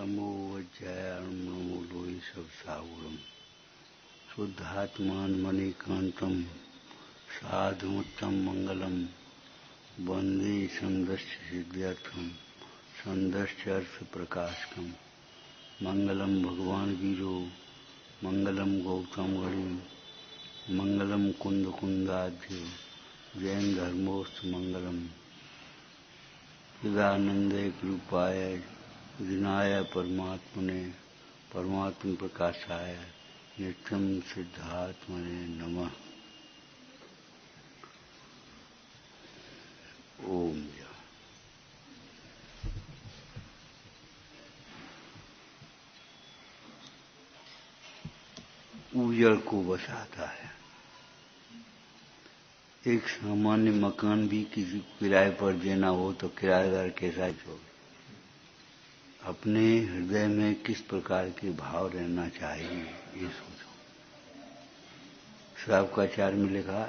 नमो वज्रायणं लोहि सबसागुरं शुद्धात्मान मणिकांतं साधुमुत्तम मंगलम वंदे संदस्य सिद्ध्यर्थम संदस्य अर्थ प्रकाशकम मंगलम भगवान वीरो मंगलम गौतम गणिम मंगलम कुंद कुंदाध्यो जैन धर्मोस्त मंगलम चिदानंदे कृपाय विनाय परमात्मने परमात्म प्रकाशाय नित्यम सिद्धात्मने नमः। ओम उजड़ को बसाता है। एक सामान्य मकान भी किसी किराए पर देना हो तो किराएदार कैसा होगा? अपने हृदय में किस प्रकार के भाव रहना चाहिए ये सोचो। श्रावकाचार्य में लिखा,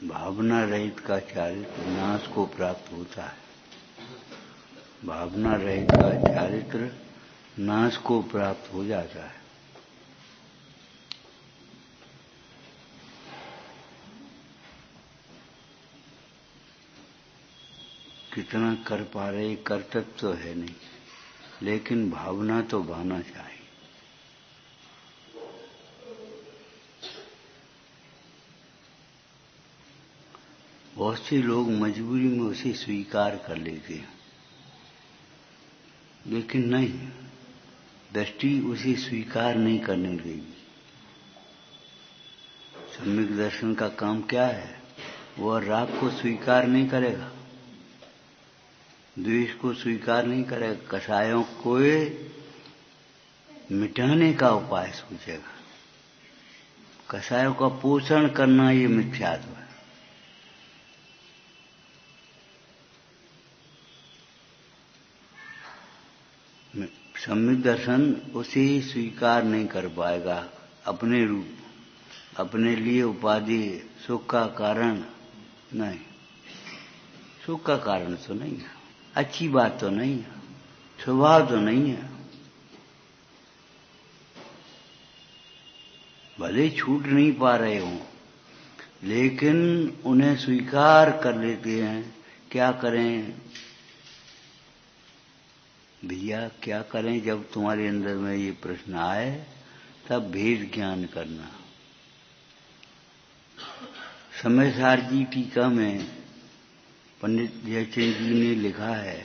भावना रहित का चारित्र नाश को प्राप्त होता है। भावना रहित का चारित्र नाश को प्राप्त हो जाता है। कितना कर पा रहे कर्तव्य तो है नहीं, लेकिन भावना तो बहना चाहिए। बहुत से लोग मजबूरी में उसे स्वीकार कर लेते हैं, लेकिन नहीं, दृष्टि उसे स्वीकार नहीं करने देगी। सम्यक दर्शन का काम क्या है? वह राग को स्वीकार नहीं करेगा, द्वेष को स्वीकार नहीं करेगा, कषायों को मिटाने का उपाय सोचेगा। कषायों का पोषण करना ये मिथ्यात्व है। सम्यक दर्शन उसे स्वीकार नहीं कर पाएगा अपने रूप, अपने लिए उपाधि, सुख का कारण नहीं। सुख का कारण तो नहीं है, अच्छी बात तो नहीं है, स्वभाव तो नहीं है। भले छूट नहीं पा रहे हों, लेकिन उन्हें स्वीकार कर लेते हैं। क्या करें भैया, क्या करें? जब तुम्हारे अंदर में ये प्रश्न आए तब भेद ज्ञान करना। समयसार जी टीका में पंडित जयचंद जी ने लिखा है,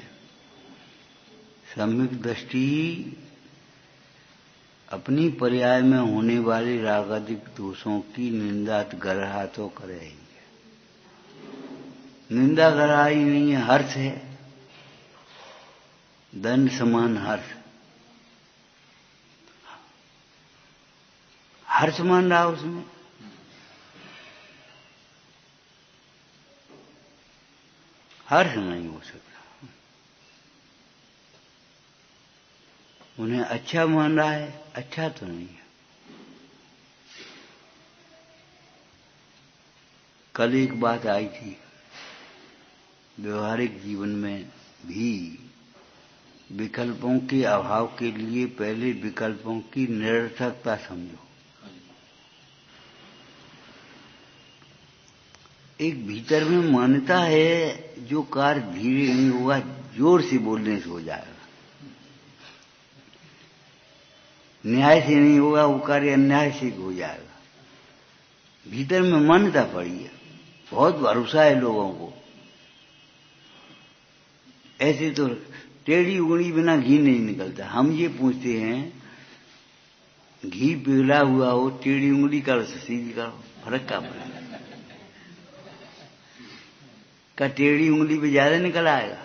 सम्यक दृष्टि अपनी पर्याय में होने वाले रागादिक दोषों की निंदा गरहा तो करेंगे। निंदा गरहा ही नहीं है, हर्ष है, दंड समान हर्ष। हर्ष मान रहा उसमें। हर्ष नहीं हो सकता। उन्हें अच्छा मान रहा है, अच्छा तो नहीं है। कल एक बात आई थी, व्यवहारिक जीवन में भी विकल्पों के अभाव के लिए पहले विकल्पों की निरर्थकता समझो। एक भीतर में मान्यता है, जो कार्य धीरे नहीं होगा, जोर से बोलने से हो जाएगा। न्याय से नहीं होगा वो कार्य, अन्याय से हो जाएगा। भीतर में मान्यता पड़ी है, बहुत भरोसा है लोगों को। ऐसे तो टेढ़ी उंगली बिना घी नहीं निकलता। हम ये पूछते हैं, घी पिघला हुआ हो, टेढ़ी उंगली करो सीधी करो, फर्क क्या पड़ेगा? क्या टेढ़ी उंगली पे ज्यादा निकल आएगा?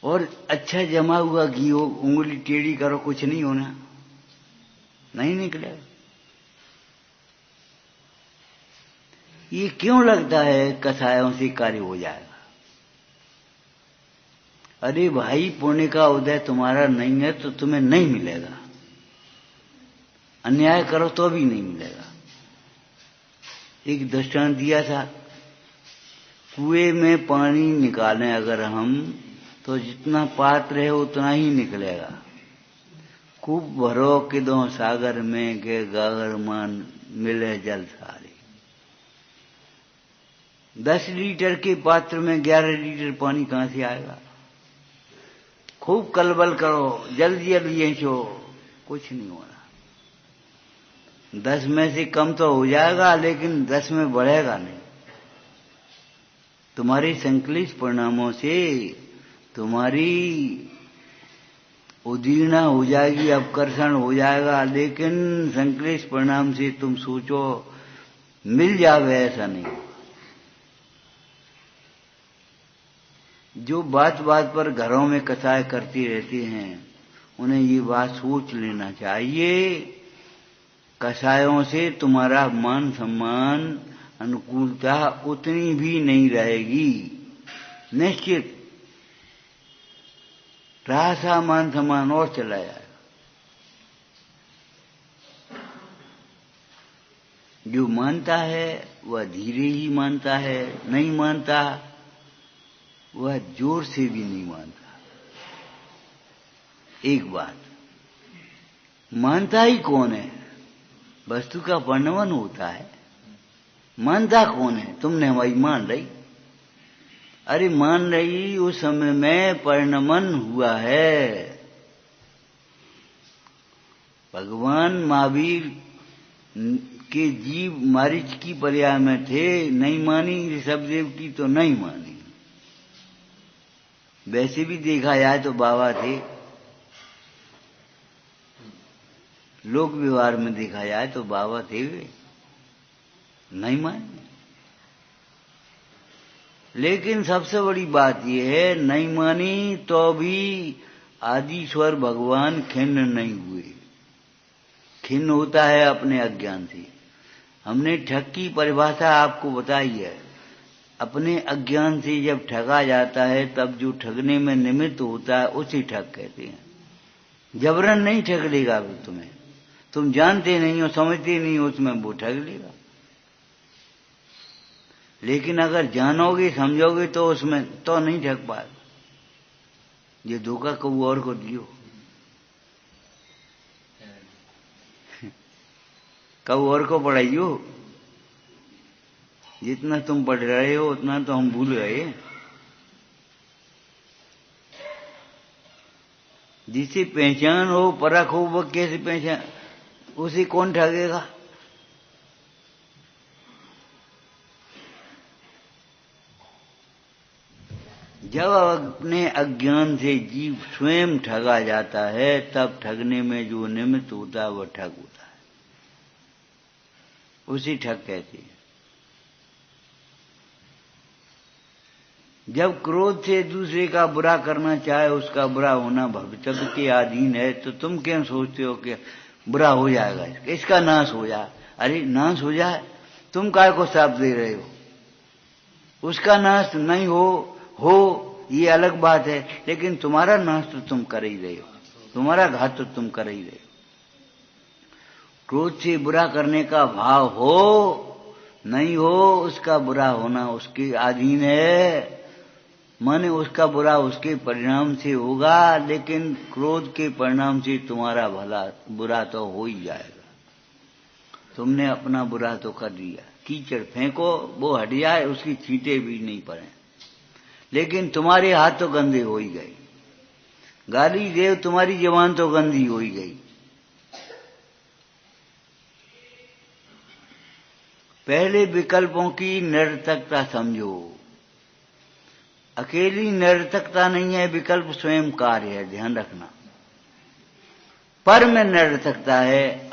और अच्छा जमा हुआ घी हो, उंगली टेढ़ी करो, कुछ नहीं होना, नहीं निकलेगा। ये क्यों लगता है कसायों से कार्य हो जाएगा? अरे भाई, पुण्य का उदय तुम्हारा नहीं है तो तुम्हें नहीं मिलेगा। अन्याय करो तो भी नहीं मिलेगा। एक दृष्टांत दिया था, कुएं में पानी निकालें अगर हम, तो जितना पात्र है उतना ही निकलेगा। खूब भरो कि दो सागर में के गागर मान मिले जल सारे। 10 लीटर के पात्र में 11 लीटर पानी कहां से आएगा? खूब कलबल करो, जल्दी जल्दी ऐंचो, कुछ नहीं हो रहा। 10 में से कम तो हो जाएगा, लेकिन 10 में बढ़ेगा नहीं। तुम्हारे संकलित परिणामों से तुम्हारी उदीर्णा हो जाएगी, अपकर्षण हो जाएगा, लेकिन संकलित परिणाम से तुम सोचो मिल जावे, ऐसा नहीं। जो बात बात पर घरों में कसाय करती रहती हैं, उन्हें ये बात सोच लेना चाहिए, कसायों से तुम्हारा मान सम्मान अनुकूलता उतनी भी नहीं रहेगी। निश्चित रासा मान सम्मान और चला जाएगा। जो मानता है वह धीरे ही मानता है, नहीं मानता वह जोर से भी नहीं मानता। एक बात, मानता ही कौन है? वस्तु का वर्णन होता है, मानता कौन है? तुमने हमारी मान रही। अरे मान रही उस समय में परिणमन हुआ है। भगवान महावीर के जीव मारीच की पर्याय में थे, नहीं मानी। ऋषभदेव की तो नहीं मानी। वैसे भी देखा जाए तो बाबा थे, लोक व्यवहार में देखा जाए तो बाबा थे, वे नहीं माने। लेकिन सबसे बड़ी बात यह है, नहीं मानी तो भी आदिश्वर भगवान खिन्न नहीं हुए। खिन्न होता है अपने अज्ञान से। हमने ठग की परिभाषा आपको बताई है। अपने अज्ञान से जब ठगा जाता है, तब जो ठगने में निमित्त होता है उसे ठग कहते हैं। जबरन नहीं ठग लेगा तुम्हें, तुम जानते नहीं हो, समझते नहीं हो, उसमें वो ठग लेगा। लेकिन अगर जानोगे समझोगे तो उसमें तो नहीं ठग पाए। ये धोखा कबू और को दियो, कबू और को पढ़ाइयो। जितना तुम पढ़ रहे हो उतना तो हम भूल गए। जिसे पहचान हो, परख हो, वह कैसे पहचान, उसे कौन ठगेगा? जब अपने अज्ञान से जीव स्वयं ठगा जाता है, तब ठगने में जो निमित्त होता है वह ठग होता है, उसी ठग कहते हैं। जब क्रोध से दूसरे का बुरा करना चाहे, उसका बुरा होना भविष्य के अधीन है, तो तुम क्यों सोचते हो कि बुरा हो जाएगा, इसका नाश हो जाए? अरे नाश हो जाए, तुम काय को श्राप दे रहे हो? उसका नाश नहीं हो ये अलग बात है, लेकिन तुम्हारा नाश तो तुम कर ही रहे हो, तुम्हारा घात तो तुम कर ही रहे हो। क्रोध से बुरा करने का भाव हो नहीं हो, उसका बुरा होना उसके अधीन है। माने उसका बुरा उसके परिणाम से होगा, लेकिन क्रोध के परिणाम से तुम्हारा बुरा तो हो ही जाएगा। तुमने अपना बुरा तो कर दिया। कीचड़ फेंको, वो हट जाए, उसकी छींटे भी नहीं पड़े, लेकिन तुम्हारे हाथ तो गंदे हो ही गए। गाली देव, तुम्हारी जबान तो गंदी हो ही गई। पहले विकल्पों की निरर्थकता समझो। अकेली निरर्थकता नहीं है, विकल्प स्वयं कार्य है, ध्यान रखना। पर में निरर्थकता है,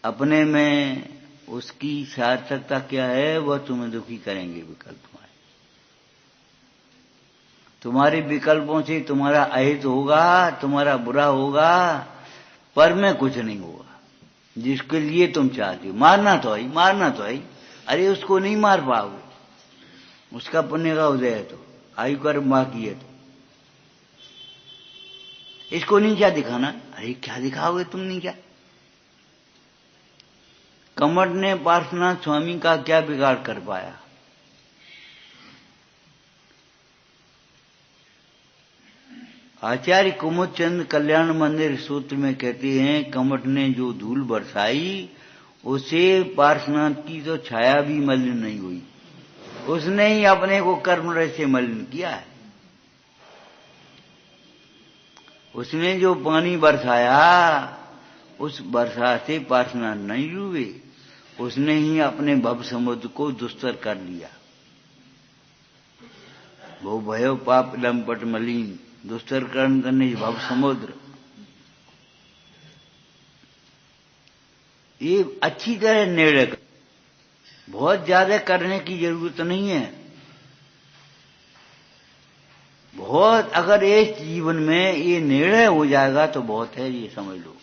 अपने में उसकी सार्थकता क्या है, वह तुम्हें दुखी करेंगे। विकल्प तुम्हारे विकल्पों से तुम्हारा अहित होगा, तुम्हारा बुरा होगा, पर में कुछ नहीं होगा जिसके लिए तुम चाहते हो। मारना तो है, अरे उसको नहीं मार पाओगे, उसका पुण्य का उदय है तो, आयु कर्म बाकी है तो। इसको नहीं क्या दिखाना? अरे क्या दिखाओगे तुम? नहीं क्या कमठ ने पार्श्वनाथ स्वामी का क्या बिगाड़ कर पाया? आचार्य कुमुदचंद कल्याण मंदिर सूत्र में कहते हैं, कमठ ने जो धूल बरसाई उसे पार्श्वनाथ की तो छाया भी मलिन नहीं हुई। उसने ही अपने को कर्म रस से मलिन किया है। उसने जो पानी बरसाया उस वर्षा से पार्श्वनाथ नहीं डूबे, उसने ही अपने भव समुद्र को दुस्तर कर लिया। वो भयो पाप लंपट मलिन, दुस्तर कर्म करने भव समुद्र। ये अच्छी तरह निर्णय, बहुत ज्यादा करने की जरूरत नहीं है। बहुत, अगर इस जीवन में ये निर्णय हो जाएगा तो बहुत है, ये समझ लो।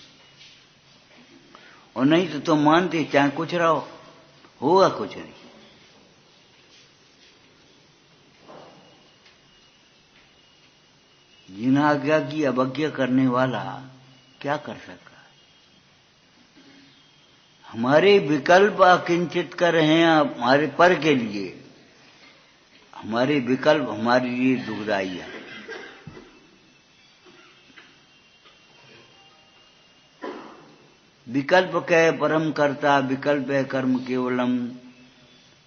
और नहीं तो तुम मानते चाहे कुछ रहो, होगा कुछ नहीं। जिन आज्ञा की अवज्ञा करने वाला क्या कर सकता है? हमारे विकल्प अकिंचित कर रहे हैं हमारे पर के लिए। हमारे विकल्प हमारे लिए दुखदाई है। विकल्प कह परम कर्ता, विकल्प है कर्म केवलम,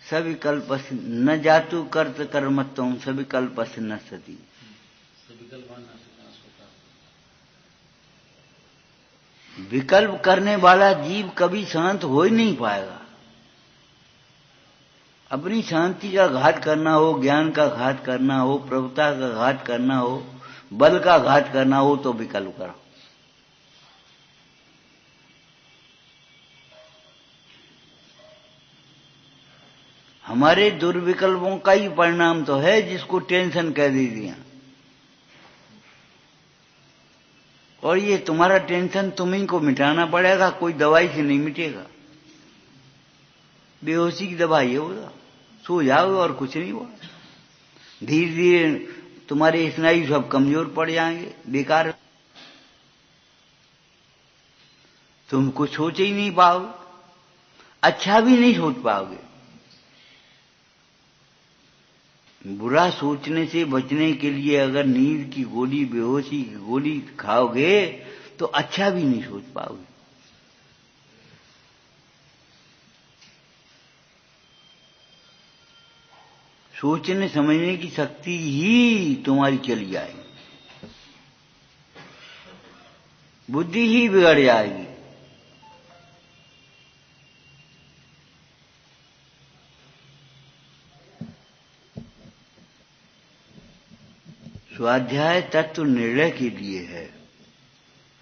सविकल्प न जातु कर्त कर्मत्वम, सविकल्प न सती। विकल्प करने वाला जीव कभी शांत हो ही नहीं पाएगा। अपनी शांति का घात करना हो, ज्ञान का घात करना हो, प्रभुता का घात करना हो, बल का घात करना हो तो विकल्प करो। हमारे दुर्विकल्पों का ही परिणाम तो है जिसको टेंशन कह दीजिए। और ये तुम्हारा टेंशन तुम्हीं को मिटाना पड़ेगा, कोई दवाई से नहीं मिटेगा। बेहोशी की दवाई है वो, सो जाओगे और कुछ नहीं हुआ। धीरे धीरे तुम्हारे स्नायु सब कमजोर पड़ जाएंगे, बेकार। तुम कुछ सोच ही नहीं पाओगे, अच्छा भी नहीं सोच पाओगे। बुरा सोचने से बचने के लिए अगर नींद की गोली, बेहोशी की गोली खाओगे तो अच्छा भी नहीं सोच पाओगे। सोचने समझने की शक्ति ही तुम्हारी चली जाएगी, बुद्धि ही बिगड़ जाएगी। स्वाध्याय तत्व निर्णय के लिए है।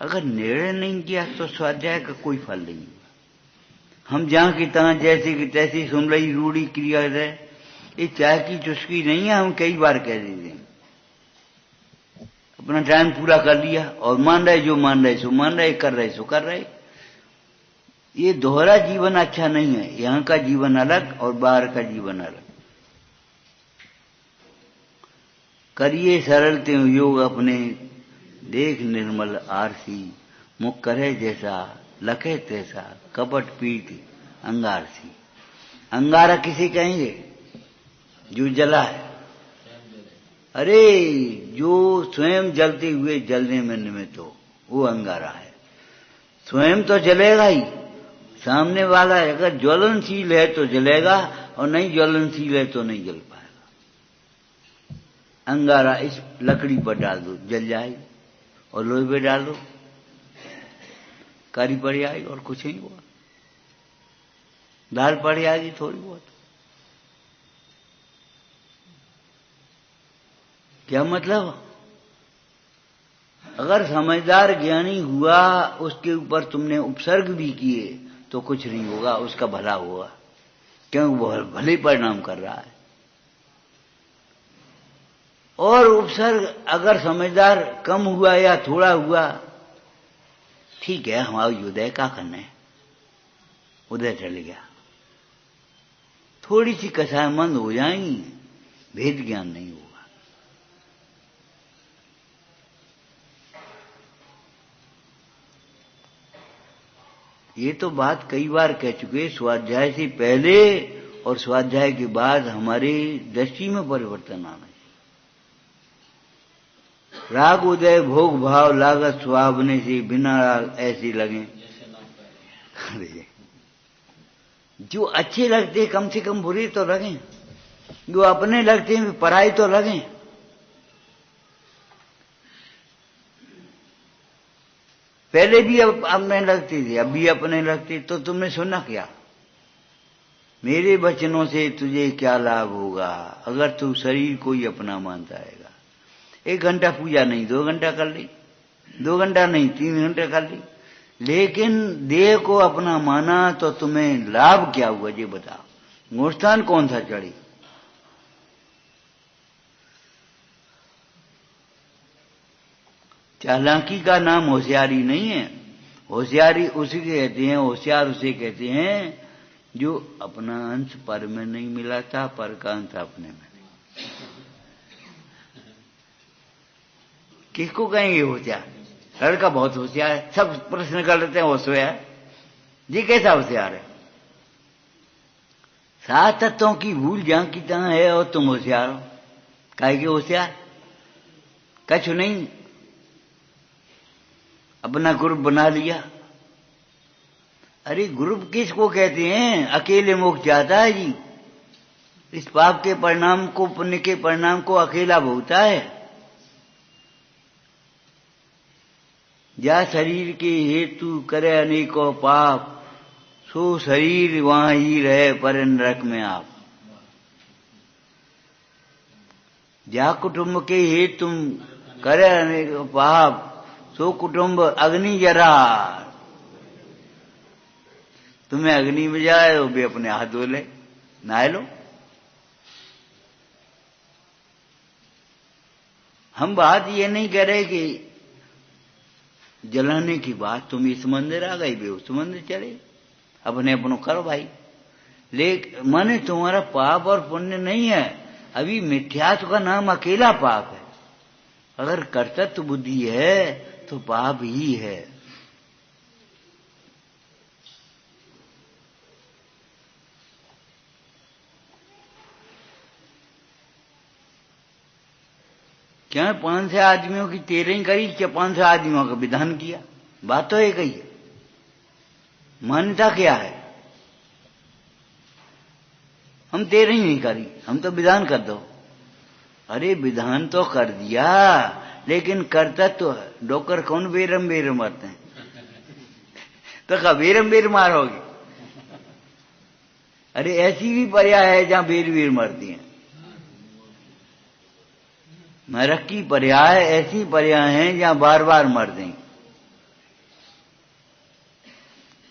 अगर निर्णय नहीं किया तो स्वाध्याय का कोई फल नहीं होगा। हम जहां की तहां जैसे की तैसी सुन रही रूढ़ी क्रिया है, ये चाय की चुस्की नहीं है। हम कई बार कह देते हैं, अपना टाइम पूरा कर लिया और मान रहे, जो मान रहे सो मान रहे, कर रहे सो कर रहे। ये दोहरा जीवन अच्छा नहीं है। यहां का जीवन अलग और बाहर का जीवन अलग। करिए सरल त्यों योग अपने, देख निर्मल आरसी, मुख करे जैसा लखे तैसा, कपट पीत अंगारसी। अंगारा किसे कहेंगे? जो जला है। अरे जो स्वयं जलते हुए जलने में निमित्त हो, वो अंगारा है। स्वयं तो जलेगा ही, सामने वाला अगर ज्वलनशील है तो जलेगा, और नहीं ज्वलनशील है तो नहीं जल पाएगा। अंगारा इस लकड़ी पर डाल दो, जल जाएगी, और लोहे पे डाल दो, कारी पड़ जाएगी और कुछ नहीं हुआ। दाल पड़ जाएगी थोड़ी बहुत। क्या मतलब? अगर समझदार ज्ञानी हुआ, उसके ऊपर तुमने उपसर्ग भी किए तो कुछ नहीं होगा, उसका भला होगा, क्योंकि वो भले परिणाम कर रहा है। और उपसर्ग अगर समझदार कम हुआ या थोड़ा हुआ, ठीक है, हमारा उदय का करना है, उदय चल गया, थोड़ी सी कसायमंद हो जाएंगी, भेद ज्ञान नहीं होगा। ये तो बात कई बार कह चुके, स्वाध्याय से पहले और स्वाध्याय के बाद हमारी दृष्टि में परिवर्तन आना चाहिए। राग उदय भोग भाव लागत सुहावने से बिना राग ऐसे लगे। जो अच्छे लगते कम से कम बुरे तो लगे, जो अपने लगते हैं पराई तो लगे। पहले भी अपने लगते थे, अब भी अपने लगते, तो तुमने सुना क्या? मेरे वचनों से तुझे क्या लाभ होगा अगर तू शरीर को ही अपना मानता रहेगा। 1 घंटा पूजा नहीं 2 घंटा कर ली, 2 घंटा नहीं 3 घंटा कर ली, लेकिन देह को अपना माना तो तुम्हें लाभ क्या हुआ ये बताओ। मूर्छान कौन सा चढ़ी? चालाकी का नाम होशियारी नहीं है। होशियारी उसी के कहते हैं, होशियार उसे कहते हैं जो अपना अंश पर में नहीं मिलाता, पर का अंश अपने में नहीं। किसको कहेंगे होशियार? लड़का बहुत होशियार है, सब प्रश्न कर लेते हैं होशियार, ये कैसा होशियार है? 7 तत्वों की भूल जहां की तहां है और तुम होशियार हो। काहे के होशियार? कछु नहीं, अपना ग्रुप बना लिया। अरे ग्रुप किसको कहते हैं? अकेले मोक्ष जाता है जी। इस पाप के परिणाम को, पुण्य के परिणाम को अकेला भोगता है। जा शरीर के हेतु करे अनेकों पाप, सो शरीर वहां ही रहे पर नरक में आप। जा कुटुंब के हेतु तुम करे अनेकों पाप, सो कुटुंब अग्नि जरा। तुम्हें अग्नि में जाए वो भी अपने हाथ धो ले, नहा लो। हम बात ये नहीं कह रहे कि जलाने की बात, तुम इस मंदिर आ गई भी उस मंदिर चले, अपने अपनों करो भाई। लेकिन माने तुम्हारा पाप और पुण्य नहीं है, अभी मिथ्यात्व का नाम अकेला पाप है। अगर कर्तृत्व बुद्धि है तो पाप ही है। क्या 500 आदमियों की 13 करी, क्या 500 आदमियों का विधान किया? बात तो एक ही है। मान्यता क्या है? हम 13 ही नहीं करी, हम तो विधान कर दो। अरे विधान तो कर दिया, लेकिन कर्तव्य तो डोकर कौन बेरम बेर मारते हैं? तो क्या बेरम बेर मारोगे? अरे ऐसी भी पर्याय है जहां बेर बेर मारती हैं। नरक की पर्याय ऐसी पर्याय हैं जहां बार बार मर दें।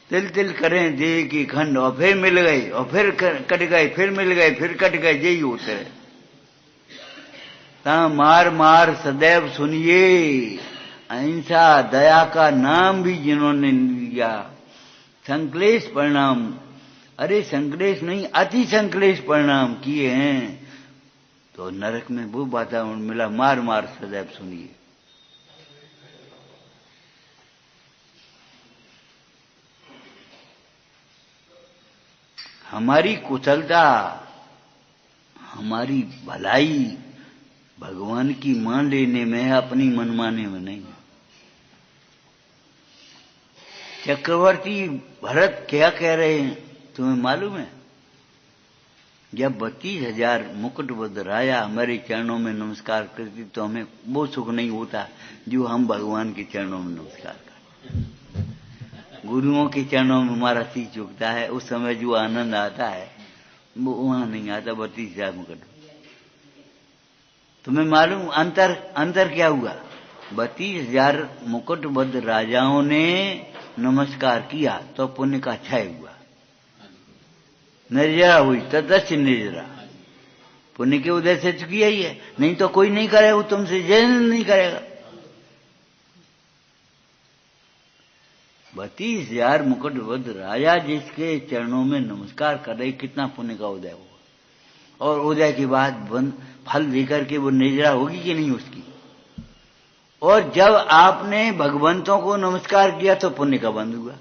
तिल तिल करें देह की खंड, और फिर मिल गई, और फिर कट गए, फिर मिल गए, फिर कट गए, यही होते है। ता मार मार सदैव सुनिए, अहिंसा दया का नाम भी जिन्होंने लिया, संक्लेश परिणाम, अरे संक्लेश नहीं अति संक्लेश परिणाम किए हैं, तो नरक में वो वातावरण मिला, मार मार सदैव सुनिए। हमारी कुशलता, हमारी भलाई भगवान की मान लेने में है, अपनी मनमाने में नहीं। चक्रवर्ती भरत क्या कह रहे हैं तुम्हें मालूम है? जब 32,000 मुकुटबद्ध राजा हमारे चरणों में नमस्कार करती तो हमें वो सुख नहीं होता जो हम भगवान के चरणों में नमस्कार करते। गुरुओं के चरणों में हमारा शीश झुकता है, उस समय जो आनंद आता है वो वहां नहीं आता 32,000 मुकुट। तुम्हें मालूम अंतर क्या हुआ? 32,000 मुकुटबद्ध राजाओं ने नमस्कार किया तो पुण्य का क्षय हुआ, निर्जरा हुई, तदस्य निर्जरा, पुण्य के उदय से किया ही है। नहीं तो कोई नहीं करेगा, वो तुमसे जैन नहीं करेगा। 32,000 मुकुटबद्ध राजा जिसके चरणों में नमस्कार कर रहे, कितना पुण्य का उदय हुआ। और उदय के बाद फल देकर के वो निर्जरा होगी कि नहीं उसकी। और जब आपने भगवंतों को नमस्कार किया तो पुण्य का बंध हुआ।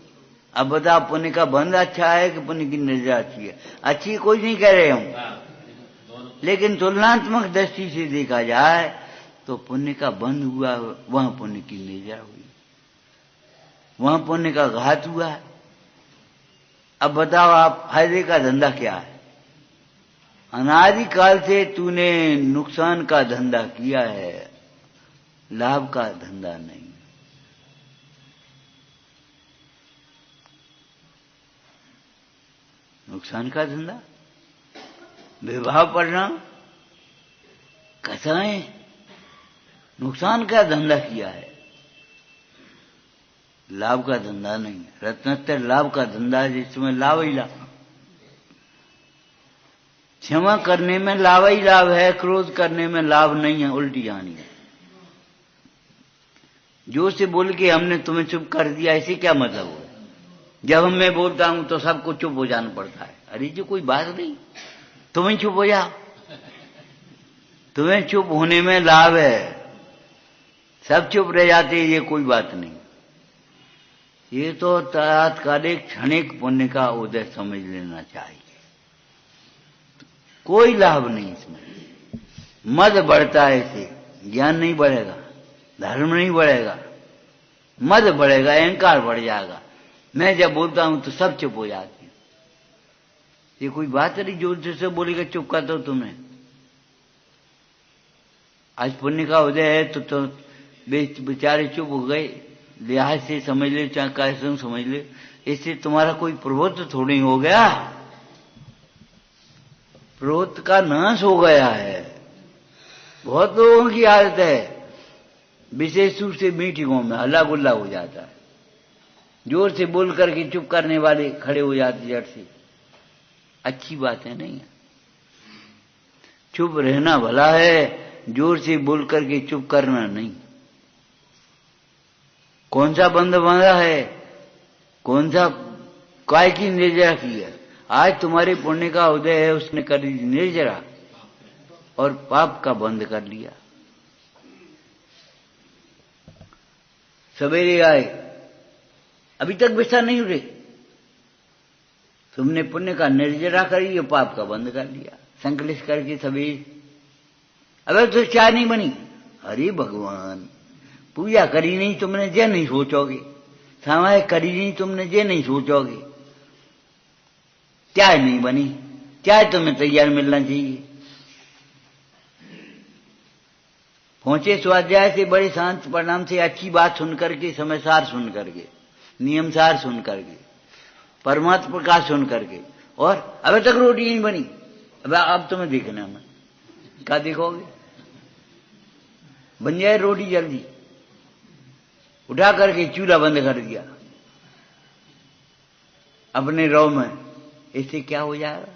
अब बताओ पुण्य का बंध अच्छा है कि पुण्य की निर्जरा अच्छी है? अच्छी कोई नहीं कह रहे हम, लेकिन तुलनात्मक दृष्टि से देखा जाए तो पुण्य का बंध हुआ, वहां पुण्य की निर्जरा हुई, वहां पुण्य का घात हुआ है। अब बताओ आप, फायदे का धंधा क्या है? अनादिकाल से तूने नुकसान का धंधा किया है, लाभ का धंधा नहीं। नुकसान का धंधा, विवाह पढ़ना, कसाएं, नुकसान का धंधा किया है, लाभ का धंधा नहीं। रत्नोत्तर लाभ का धंधा है, जिसमें लाभ ही लाभ। क्षमा करने में लाभ ही लाभ है, क्रोध करने में लाभ नहीं है, उल्टी जानी है। जोर से बोल के हमने तुम्हें चुप कर दिया, ऐसे क्या मतलब हो? जब मैं बोलता हूं तो सबको चुप हो जाना पड़ता है। अरे जो कोई बात नहीं, तुम्हें चुप हो जाओ, तुम्हें चुप होने में लाभ है, सब चुप रह जाते, ये कोई बात नहीं। ये तो तात्कालिक क्षणिक पुण्य का उदय समझ लेना चाहिए, कोई लाभ नहीं इसमें। मद बढ़ता है, इससे ज्ञान नहीं बढ़ेगा, धर्म नहीं बढ़ेगा, मद बढ़ेगा, अहंकार बढ़ जाएगा। मैं जब बोलता हूं तो सब चुप हो जाते हैं। ये कोई बात नहीं, जोर से बोलेगा चुप कर दो तुम्हें। आज पुण्य का उदय है तो बेचारे चुप हो गए, लिहाज से समझ ले चाहे कैसे समझ ले, इससे तुम्हारा कोई प्रभुत्व थोड़ी हो गया, प्रभुत्व का नाश हो गया है। बहुत लोगों की आदत है, विशेष रूप से मीठी गांव में हल्ला गुल्ला हो जाता है, जोर से बोल करके चुप करने वाले खड़े हो जाते जट से। अच्छी बात है नहीं है, चुप रहना भला है, जोर से बोल करके चुप करना नहीं। कौन सा बंध बांधा है, कौन सा काय की निर्जरा की है? आज तुम्हारे पुण्य का उदय है, उसने कर दी निर्जरा और पाप का बंध कर लिया। सवेरे आए, अभी तक बिस्तर नहीं उठे, तुमने पुण्य का निर्जरा करी और पाप का बंद कर लिया, संकलित करके सवेरे। अबे तो चाय नहीं बनी, अरे भगवान, पूजा करी नहीं तुमने, जे नहीं सोचोगे, समाय करी नहीं तुमने, जे नहीं सोचोगे। चाय नहीं बनी, चाय तुम्हें तैयार मिलना चाहिए। पहुंचे स्वाध्याय से बड़े शांत परिणाम से, अच्छी बात सुन करके, समयसार सुन करके, नियमसार सुन करके, परमात्मा प्रकाश सुन करके, और अबे तक रोटी नहीं बनी। अब तुम्हें देखना, मैं क्या देखोगे? बन जाए रोटी जल्दी, उठा करके चूल्हा बंद कर दिया अपने रौ में, इससे क्या हो जाएगा?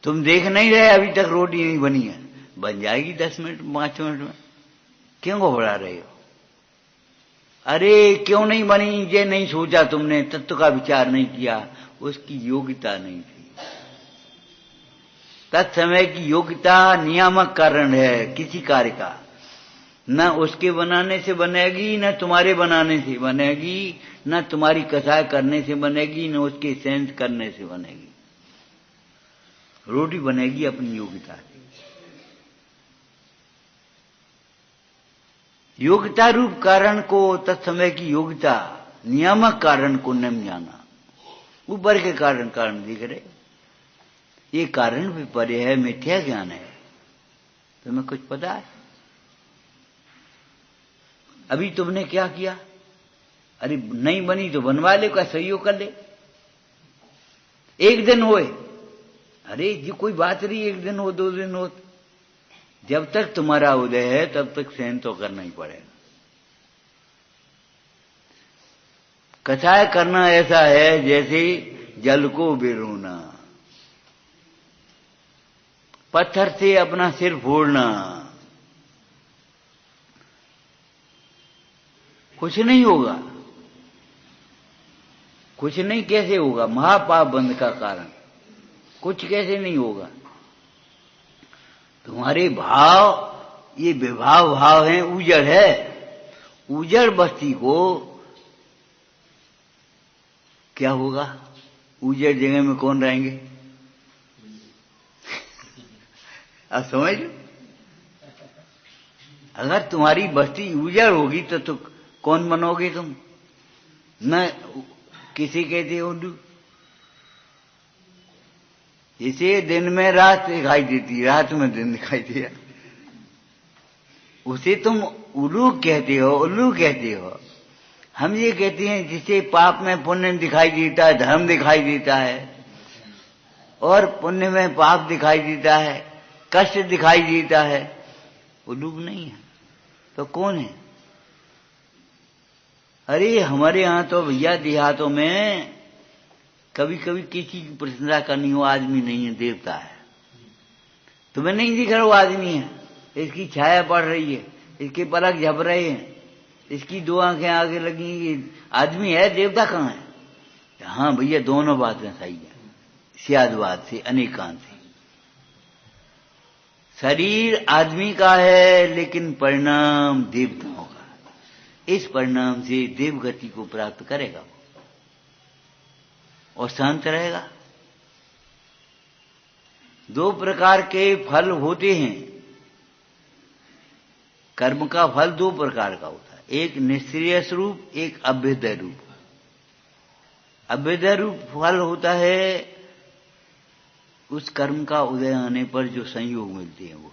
तुम देख नहीं रहे अभी तक रोटी नहीं बनी है, बन जाएगी 10 मिनट 5 मिनट में, क्यों घबरा रहे हो? अरे क्यों नहीं बनी? ये नहीं सोचा तुमने, तत्व का विचार नहीं किया, उसकी योग्यता नहीं थी। तत्समय की योग्यता नियामक कारण है किसी कार्य का, न उसके बनाने से बनेगी, न तुम्हारे बनाने से बनेगी, न तुम्हारी कसाय करने से बनेगी, न उसके सेंस करने से बनेगी। रोटी बनेगी अपनी योग्यता से। योग्यता रूप कारण को, तत्समय की योग्यता, नियामक कारण को न जाना। ऊपर के कारण कारण दिख रहे, ये कारण भी परे है, मिथ्या ज्ञान है। तुम्हें कुछ पता है? अभी तुमने क्या किया? अरे नहीं बनी तो बनवा ले, का सहयोग कर ले, एक दिन होए, अरे ये कोई बात नहीं, एक दिन हो 2 दिन हो, जब तक तुम्हारा उदय है तब तक सहन तो करना ही पड़ेगा। कसाय करना ऐसा है जैसे जल को बिरोना, पत्थर से अपना सिर फोड़ना, कुछ नहीं होगा, कुछ नहीं कैसे होगा? महापाप बंध का कारण, कुछ कैसे नहीं होगा? तुम्हारे भाव, ये विभाव भाव है, उजड़ है, उजड़ बस्ती को क्या होगा? उजड़ जगह में कौन रहेंगे? अब समझ लो, अगर तुम्हारी बस्ती उजड़ होगी तो कौन बनोगे तुम? न किसी कहते हो उल्लू, इसे दिन में रात दिखाई देती, रात में दिन दिखाई दिया, उसे तुम उल्लू कहते हो, उल्लू कहते हो। हम ये कहते हैं जिसे पाप में पुण्य दिखाई देता है, धर्म दिखाई देता है, और पुण्य में पाप दिखाई देता है, कष्ट दिखाई देता है, उल्लू नहीं है तो कौन है? अरे हमारे यहां तो भैया देहातों में कभी कभी किसी की प्रशंसा करनी हो, आदमी नहीं है, देवता है। तुम्हें नहीं दिख रहा वो आदमी है, इसकी छाया पड़ रही है, इसके पलक झप रहे हैं, इसकी दो आंखें आगे लगी, आदमी है, देवता कहाँ है? हाँ भैया दोनों बातें सही है, सियादवाद से अनेकांत से। शरीर आदमी का है लेकिन परिणाम देवताओं का। इस परिणाम से देवगति को प्राप्त करेगा और शांत रहेगा। दो प्रकार के फल होते हैं, कर्म का फल दो प्रकार का होता है, एक निष्क्रिय रूप, एक अभ्युदय रूप। अभ्युदय रूप फल होता है उस कर्म का उदय आने पर जो संयोग मिलते हैं वो,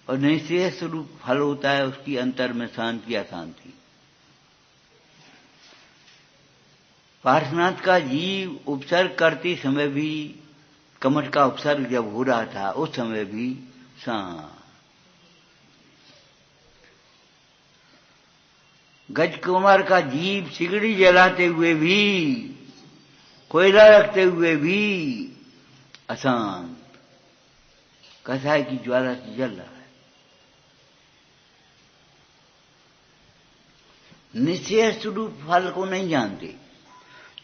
और निष्क्रिय रूप फल होता है उसकी अंतर में शांति अशांति। पार्श्वनाथ का जीव उपसर्ग करते समय भी, कमठ का उपसर्ग जब हो रहा था उस समय भी शांत। गज कुमार का जीव सिगड़ी जलाते हुए भी, कोयला रखते हुए भी अशांत, कसाय की ज्वाला से जल रहा है। निश्चय स्वरूप फल को नहीं जानते।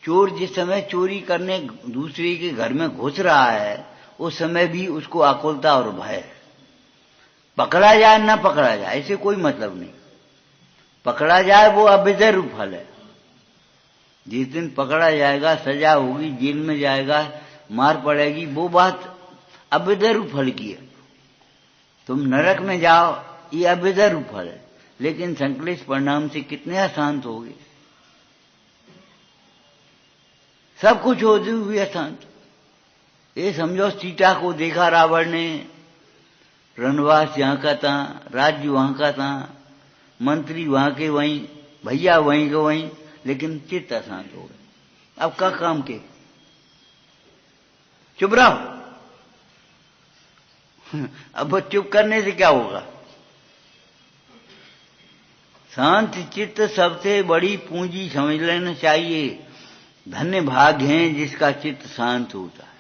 चोर जिस समय चोरी करने दूसरे के घर में घुस रहा है उस समय भी उसको आकुलता और भय, पकड़ा जाए ना पकड़ा जाए ऐसे कोई मतलब नहीं। पकड़ा जाए वो अभ्युदय रूप फल है। जिस दिन पकड़ा जाएगा, सजा होगी, जेल में जाएगा, मार पड़ेगी, वो बात अभ्युदय रूप फल की है। तुम नरक में जाओ ये अभ्युदय रूप फल है, लेकिन संकलेश परिणाम से कितने अशांत होगे। सब कुछ होते हुए अशांत। ये समझो सीता को देखा रावण ने, रणवास यहाँ का था, राज्य वहां का था, मंत्री वहां के वहीं, भैया वहीं के वहीं, लेकिन चित्त अशांत हो गए। अब क्या काम के? चुप रहो। अब चुप करने से क्या होगा? शांत चित्त सबसे बड़ी पूंजी समझ लेना चाहिए। धन्य भाग्य है जिसका चित्त शांत होता है।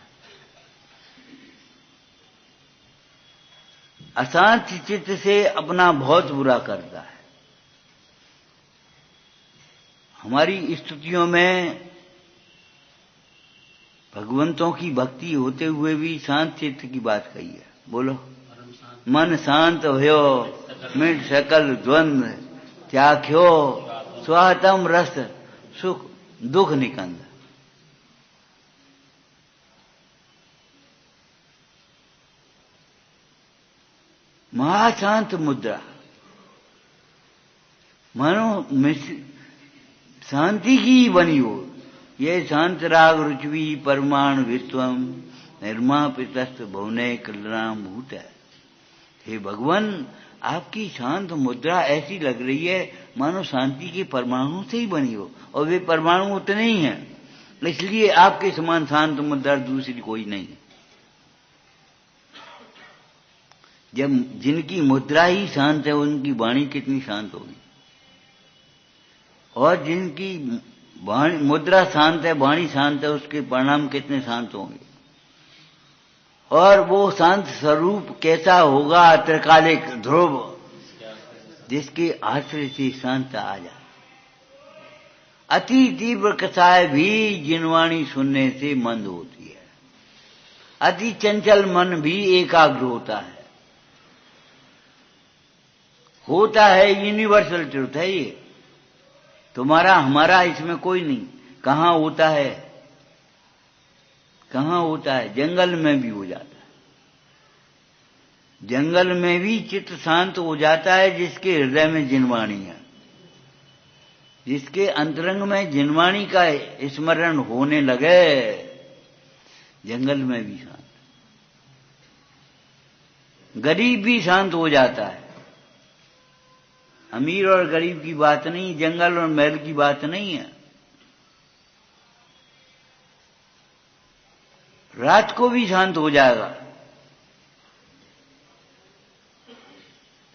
अशांत चित्त से अपना बहुत बुरा करता है। हमारी स्तुतियों में भगवंतों की भक्ति होते हुए भी शांत चित्त की बात कही है। बोलो, मन शांत होयो मिट सकल द्वंद्व, त्याख्यो स्वातम रस सुख दुख निकंद। महाशांत मुद्रा, मानो शांति की बनी हो। ये शांत राग रुचवी परमाणु विश्वम निर्मापितस्त भुवने कल्याण भूत है। हे भगवान, आपकी शांत मुद्रा ऐसी लग रही है मानो शांति के परमाणु से ही बनी हो, और वे परमाणु उतने ही हैं, इसलिए आपके समान शांत मुद्रा दूसरी कोई नहीं है। जब जिनकी मुद्रा ही शांत है उनकी वाणी कितनी शांत होगी, और जिनकी मुद्रा शांत है, वाणी शांत है, उसके परिणाम कितने शांत होंगे। और वो शांत स्वरूप कैसा होगा? त्रिकालिक ध्रुव, जिसके आश्रय से शांतता आ जाए। अति तीव्र कसाय भी जिनवाणी सुनने से मंद होती है। अति चंचल मन भी एकाग्र होता है। होता है, यूनिवर्सल ट्रुथ है ये। तुम्हारा हमारा इसमें कोई नहीं। कहां होता है, कहां होता है? जंगल में भी हो जाता है। जंगल में भी चित्त शांत हो जाता है जिसके हृदय में जिनवाणी है, जिसके अंतरंग में जिनवाणी का स्मरण होने लगे, जंगल में भी शांत। गरीब भी शांत हो जाता है। अमीर और गरीब की बात नहीं, जंगल और महल की बात नहीं है। रात को भी शांत हो जाएगा।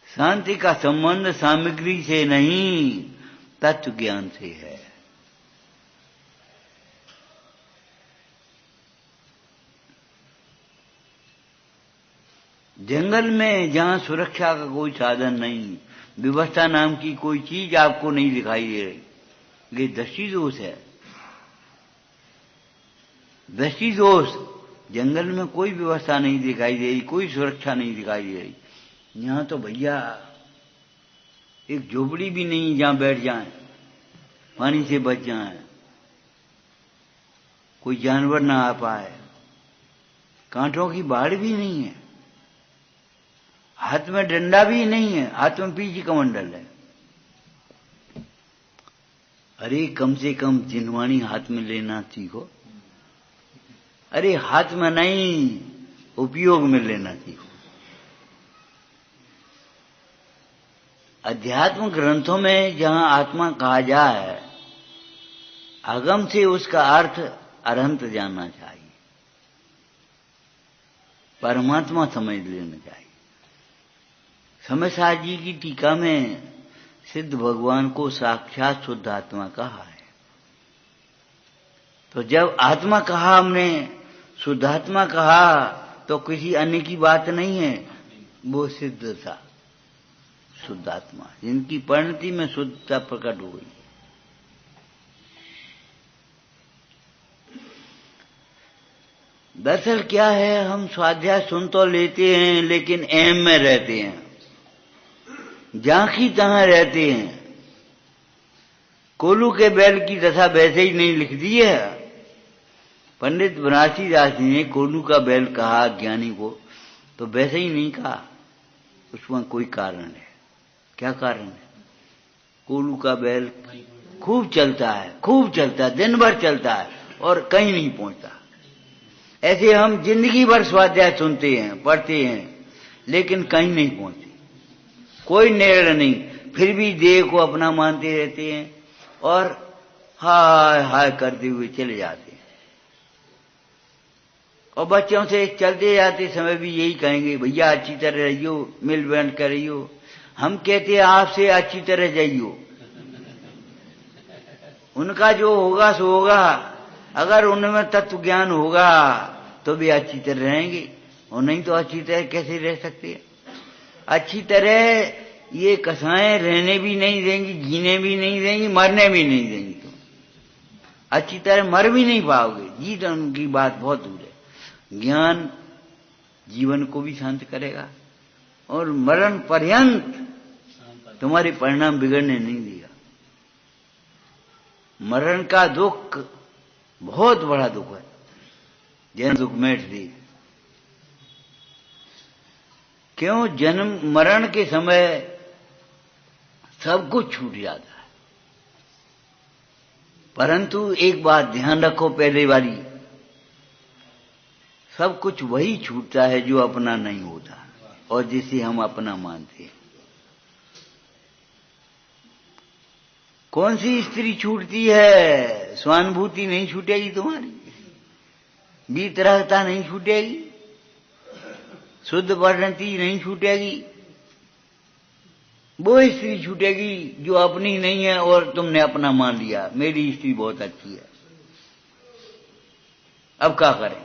शांति का संबंध सामग्री से नहीं, तत्व ज्ञान से है। जंगल में जहां सुरक्षा का कोई साधन नहीं, व्यवस्था नाम की कोई चीज आपको नहीं दिखाई दे रही, ये दृष्टि दोष है। दृष्टि दोष। जंगल में कोई व्यवस्था नहीं दिखाई दे रही, कोई सुरक्षा नहीं दिखाई दे रही। यहां तो भैया एक झोपड़ी भी नहीं जहां बैठ जाएं, पानी से बच जाएं, कोई जानवर ना आ पाए, कांटों की बाढ़ भी नहीं है, हाथ में डंडा भी नहीं है, हाथ में पीछे कमंडल है। अरे कम से कम जिनवाणी हाथ में लेना सीखो। अरे हाथ में नहीं, उपयोग में लेना सीखो। अध्यात्म ग्रंथों में जहां आत्मा कहा जाए, आगम से उसका अर्थ अरहंत जानना चाहिए, परमात्मा समझ लेना चाहिए। समय जी की टीका में सिद्ध भगवान को साक्षात शुद्ध आत्मा कहा है। तो जब आत्मा कहा हमने, शुद्धात्मा कहा, तो किसी अन्य की बात नहीं है, वो सिद्ध था शुद्धात्मा, जिनकी परिणति में शुद्धता प्रकट हो गई। दरअसल क्या है, हम स्वाध्याय सुन तो लेते हैं लेकिन अहम में रहते हैं, जहां की तहां रहते हैं। कोल्हू के बैल की दशा वैसे ही नहीं लिख दी है। पंडित बनारसी दास जी ने कोल्हू का बैल कहा ज्ञानी को, तो वैसे ही नहीं कहा, उसमें कोई कारण है। क्या कारण है? कोल्हू का बैल खूब चलता है, खूब चलता है, दिन भर चलता है और कहीं नहीं पहुंचता। ऐसे हम जिंदगी भर स्वाध्याय सुनते हैं, पढ़ते हैं, लेकिन कहीं नहीं पहुंचते, कोई निर्णय नहीं, फिर भी देह को अपना मानते रहते हैं और हाय हाय करते हुए चले जाते हैं। और बच्चों से चलते जाते समय भी यही कहेंगे, भैया अच्छी तरह रहियो, मिल बैठ कर रहियो। हम कहते हैं आपसे अच्छी तरह जाइयो। उनका जो होगा सो होगा। अगर उनमें तत्व ज्ञान होगा तो भी अच्छी तरह रहेंगे, और नहीं तो अच्छी तरह कैसे रह सकते हैं? अच्छी तरह ये कसाएं रहने भी नहीं देंगी, जीने भी नहीं देंगी, मरने भी नहीं देंगी। तुम अच्छी तरह मर भी नहीं पाओगे, जीत उनकी बात बहुत दूर है। ज्ञान जीवन को भी शांत करेगा और मरण पर्यंत तुम्हारे परिणाम बिगड़ने नहीं देगा। मरण का दुख बहुत बड़ा दुख है, जन्म दुख मेट दी। क्यों? जन्म मरण के समय सब कुछ छूट जाता है, परंतु एक बात ध्यान रखो, पहले वाली, सब कुछ वही छूटता है जो अपना नहीं होता और जिसे हम अपना मानते हैं। कौन सी स्त्री छूटती है? स्वानुभूति नहीं छूटेगी तुम्हारी, बीतरहता नहीं छूटेगी, शुद्ध परिणति नहीं छूटेगी। वो स्त्री छूटेगी जो अपनी नहीं है और तुमने अपना मान लिया, मेरी स्त्री बहुत अच्छी है, अब क्या करें?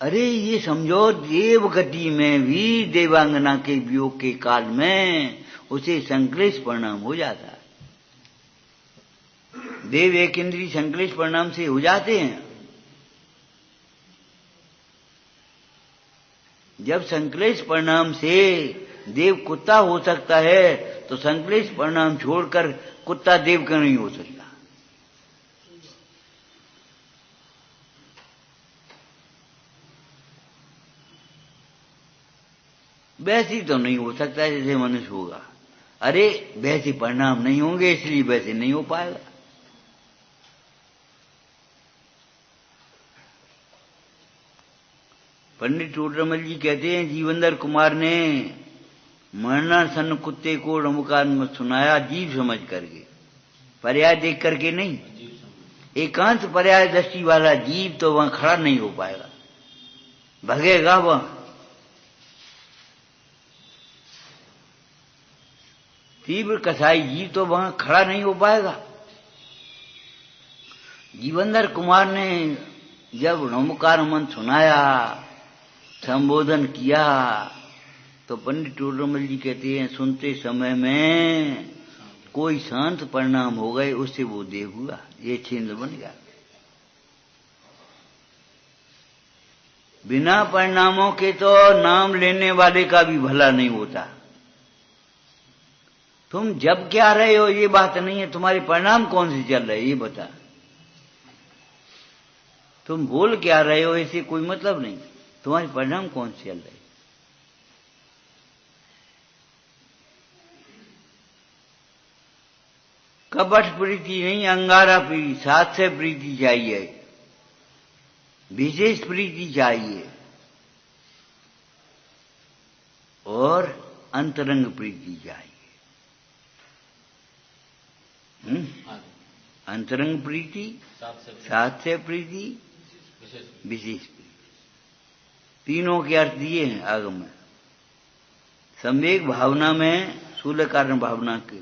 अरे ये समझो, देव गति में भी देवांगना के वियोग के काल में उसे संक्लेश परिणाम हो जाता है। देव एक इंद्रिय संक्लेश परिणाम से हो जाते हैं। जब संक्लेश परिणाम से देव कुत्ता हो सकता है तो संश्लेष परिणाम छोड़कर कुत्ता देव क्यों नहीं हो सकता? वैसे तो नहीं हो सकता जैसे मनुष्य होगा। अरे वैसे परिणाम नहीं होंगे इसलिए वैसे नहीं हो पाएगा। पंडित टोडरमल जी कहते हैं जीवंदर कुमार ने मरणासन्न कुत्ते को नमकार में सुनाया जीव समझ करके, पर्याय देख करके नहीं। एकांत पर्याय दृष्टि वाला जीव तो वहां खड़ा नहीं हो पाएगा, भगेगा वह। तीव्र कसाई जीव तो वहां खड़ा नहीं हो पाएगा। जीवंदर कुमार ने जब नमकार मंत्र सुनाया, संबोधन किया, तो पंडित टोडरमल जी कहते हैं सुनते समय में कोई शांत परिणाम हो गए, उससे वो देव हुआ, ये छिंद बन गया। बिना परिणामों के तो नाम लेने वाले का भी भला नहीं होता। तुम जब क्या रहे हो ये बात नहीं है, तुम्हारे परिणाम कौन से चल रहे ये बता। तुम बोल क्या रहे हो इससे कोई मतलब नहीं, तुम्हारे परिणाम कौन से चल रहे। कपट प्रीति नहीं, अंगारा प्रीति, साथ से प्रीति चाहिए, विशेष प्रीति चाहिए और अंतरंग प्रीति चाहिए। अंतरंग प्रीति, साथ से प्रीति, विशेष प्रीति, तीनों के अर्थ दिए हैं आगम में। संवेग भावना में स्थूल कारण भावना के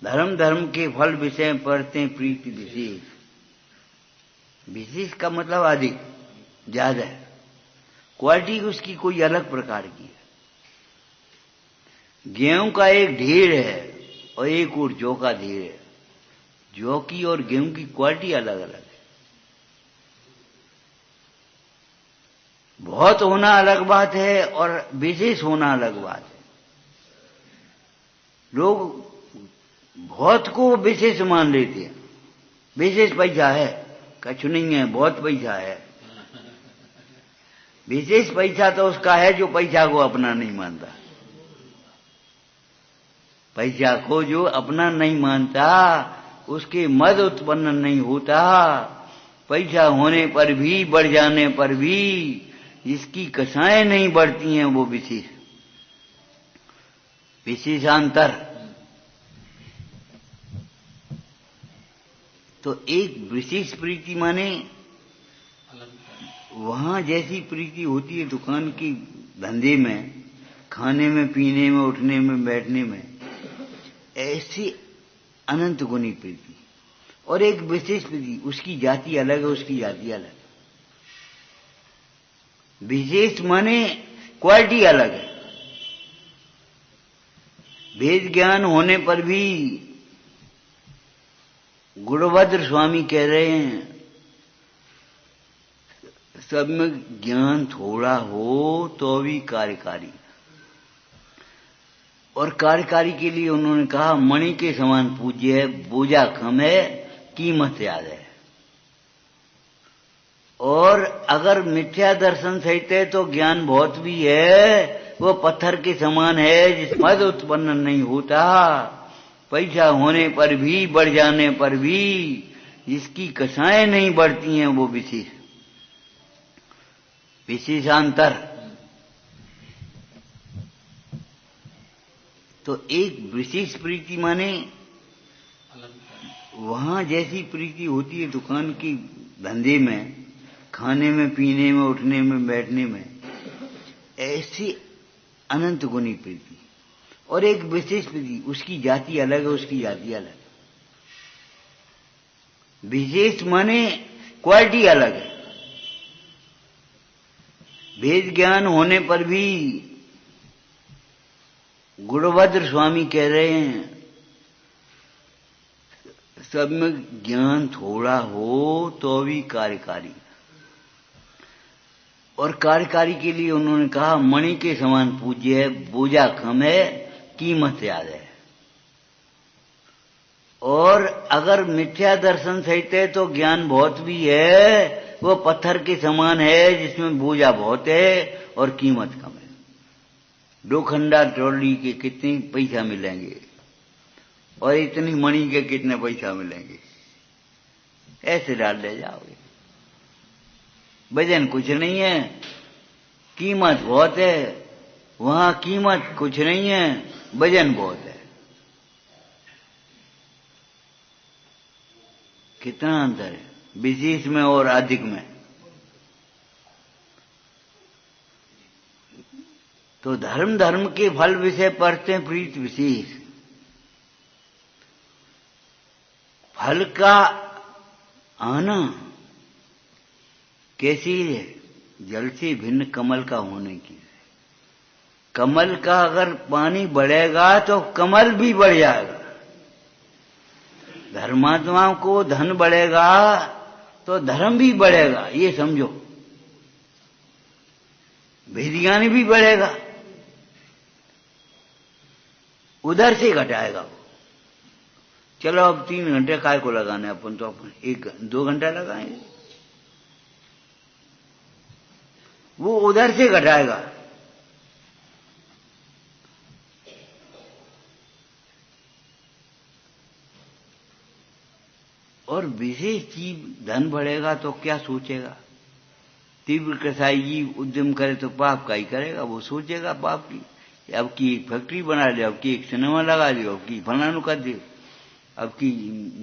धर्म धर्म के फल विषय पढ़ते प्रीति विशेष। विशेष का मतलब अधिक, ज्यादा है, क्वालिटी उसकी कोई अलग प्रकार की है। गेहूं का एक ढेर है और एक और जौ का ढेर है। जौ की और गेहूं की क्वालिटी अलग अलग है। बहुत होना अलग बात है और विशेष होना अलग बात है। लोग बहुत को विशेष मान लेते हैं, विशेष पैसा है, कछु नहीं है, बहुत पैसा है। विशेष पैसा तो उसका है जो पैसा को अपना नहीं मानता। पैसा को जो अपना नहीं मानता उसके मद उत्पन्न नहीं होता। पैसा होने पर भी, बढ़ जाने पर भी जिसकी कसाएं नहीं बढ़ती हैं वो विशेष, विशेषांतर। तो एक विशेष प्रीति माने वहां जैसी प्रीति होती है दुकान की धंधे में, खाने में, पीने में, उठने में, बैठने में, ऐसी अनंत गुनी प्रीति। और एक विशेष प्रीति, उसकी जाति अलग है, उसकी जाति अलग है। विशेष माने क्वालिटी अलग है। वेद ज्ञान होने पर भी गुणभद्र स्वामी कह रहे हैं सब में ज्ञान थोड़ा हो तो भी कार्यकारी। और कार्यकारी के लिए उन्होंने कहा मणि के समान पूज्य है, बोझा कम है, कीमत ज्यादा है। और अगर मिथ्या दर्शन सहित है तो ज्ञान बहुत भी है, वो पत्थर के समान है जिस मद उत्पन्न नहीं होता। पैसा होने पर भी, बढ़ जाने पर भी जिसकी कसाएं नहीं बढ़ती हैं वो विशेष, विशेषांतर। तो एक विशेष प्रीति माने वहां जैसी प्रीति होती है दुकान की धंधे में, खाने में, पीने में, उठने में, बैठने में, ऐसी अनंत गुनी प्रीति। और एक विशेष प्रीति, उसकी जाति अलग है, उसकी जाति अलग है। विशेष माने क्वालिटी अलग है। वेद ज्ञान होने पर भी गुणभद्र स्वामी कह रहे हैं सब में ज्ञान थोड़ा हो तो भी कार्यकारी। और कार्यकारी के लिए उन्होंने कहा मणि के समान पूज्य है, बोझा कम है, कीमत ज्यादा है। और अगर मिथ्या दर्शन सहित है तो ज्ञान बहुत भी है, वो पत्थर के समान है जिसमें बोझा बहुत है और कीमत कम है। 2 खंडा ट्रॉली के कितने पैसा मिलेंगे और इतनी मणि के कितने पैसा मिलेंगे? ऐसे डाल ले जाओगे। वजन कुछ नहीं है, कीमत बहुत है। वहां कीमत कुछ नहीं है, वजन बहुत है। कितना अंतर है विशेष में और अधिक में। तो धर्म धर्म के फल विषय पढ़ते प्रीत विशेष। फल का आना कैसी है? जल से भिन्न कमल का होने की। कमल का अगर पानी बढ़ेगा तो कमल भी बढ़ जाएगा। धर्मात्माओं को धन बढ़ेगा तो धर्म भी बढ़ेगा, ये समझो। वेदज्ञानी भी बढ़ेगा, उधर से घटाएगा वो। चलो अब 3 घंटे काय को लगाने, अपन तो अपन 1-2 घंटा लगाएंगे। वो उधर से घटाएगा। और विशेष जीव धन बढ़ेगा तो क्या सोचेगा? तीव्र कसाई जीव उद्यम करे तो पाप का ही करेगा। वो सोचेगा पाप की, अब की एक फैक्ट्री बना लिया, अब की एक सिनेमा लगा लिया, अब की फलानु कर दिया, अब की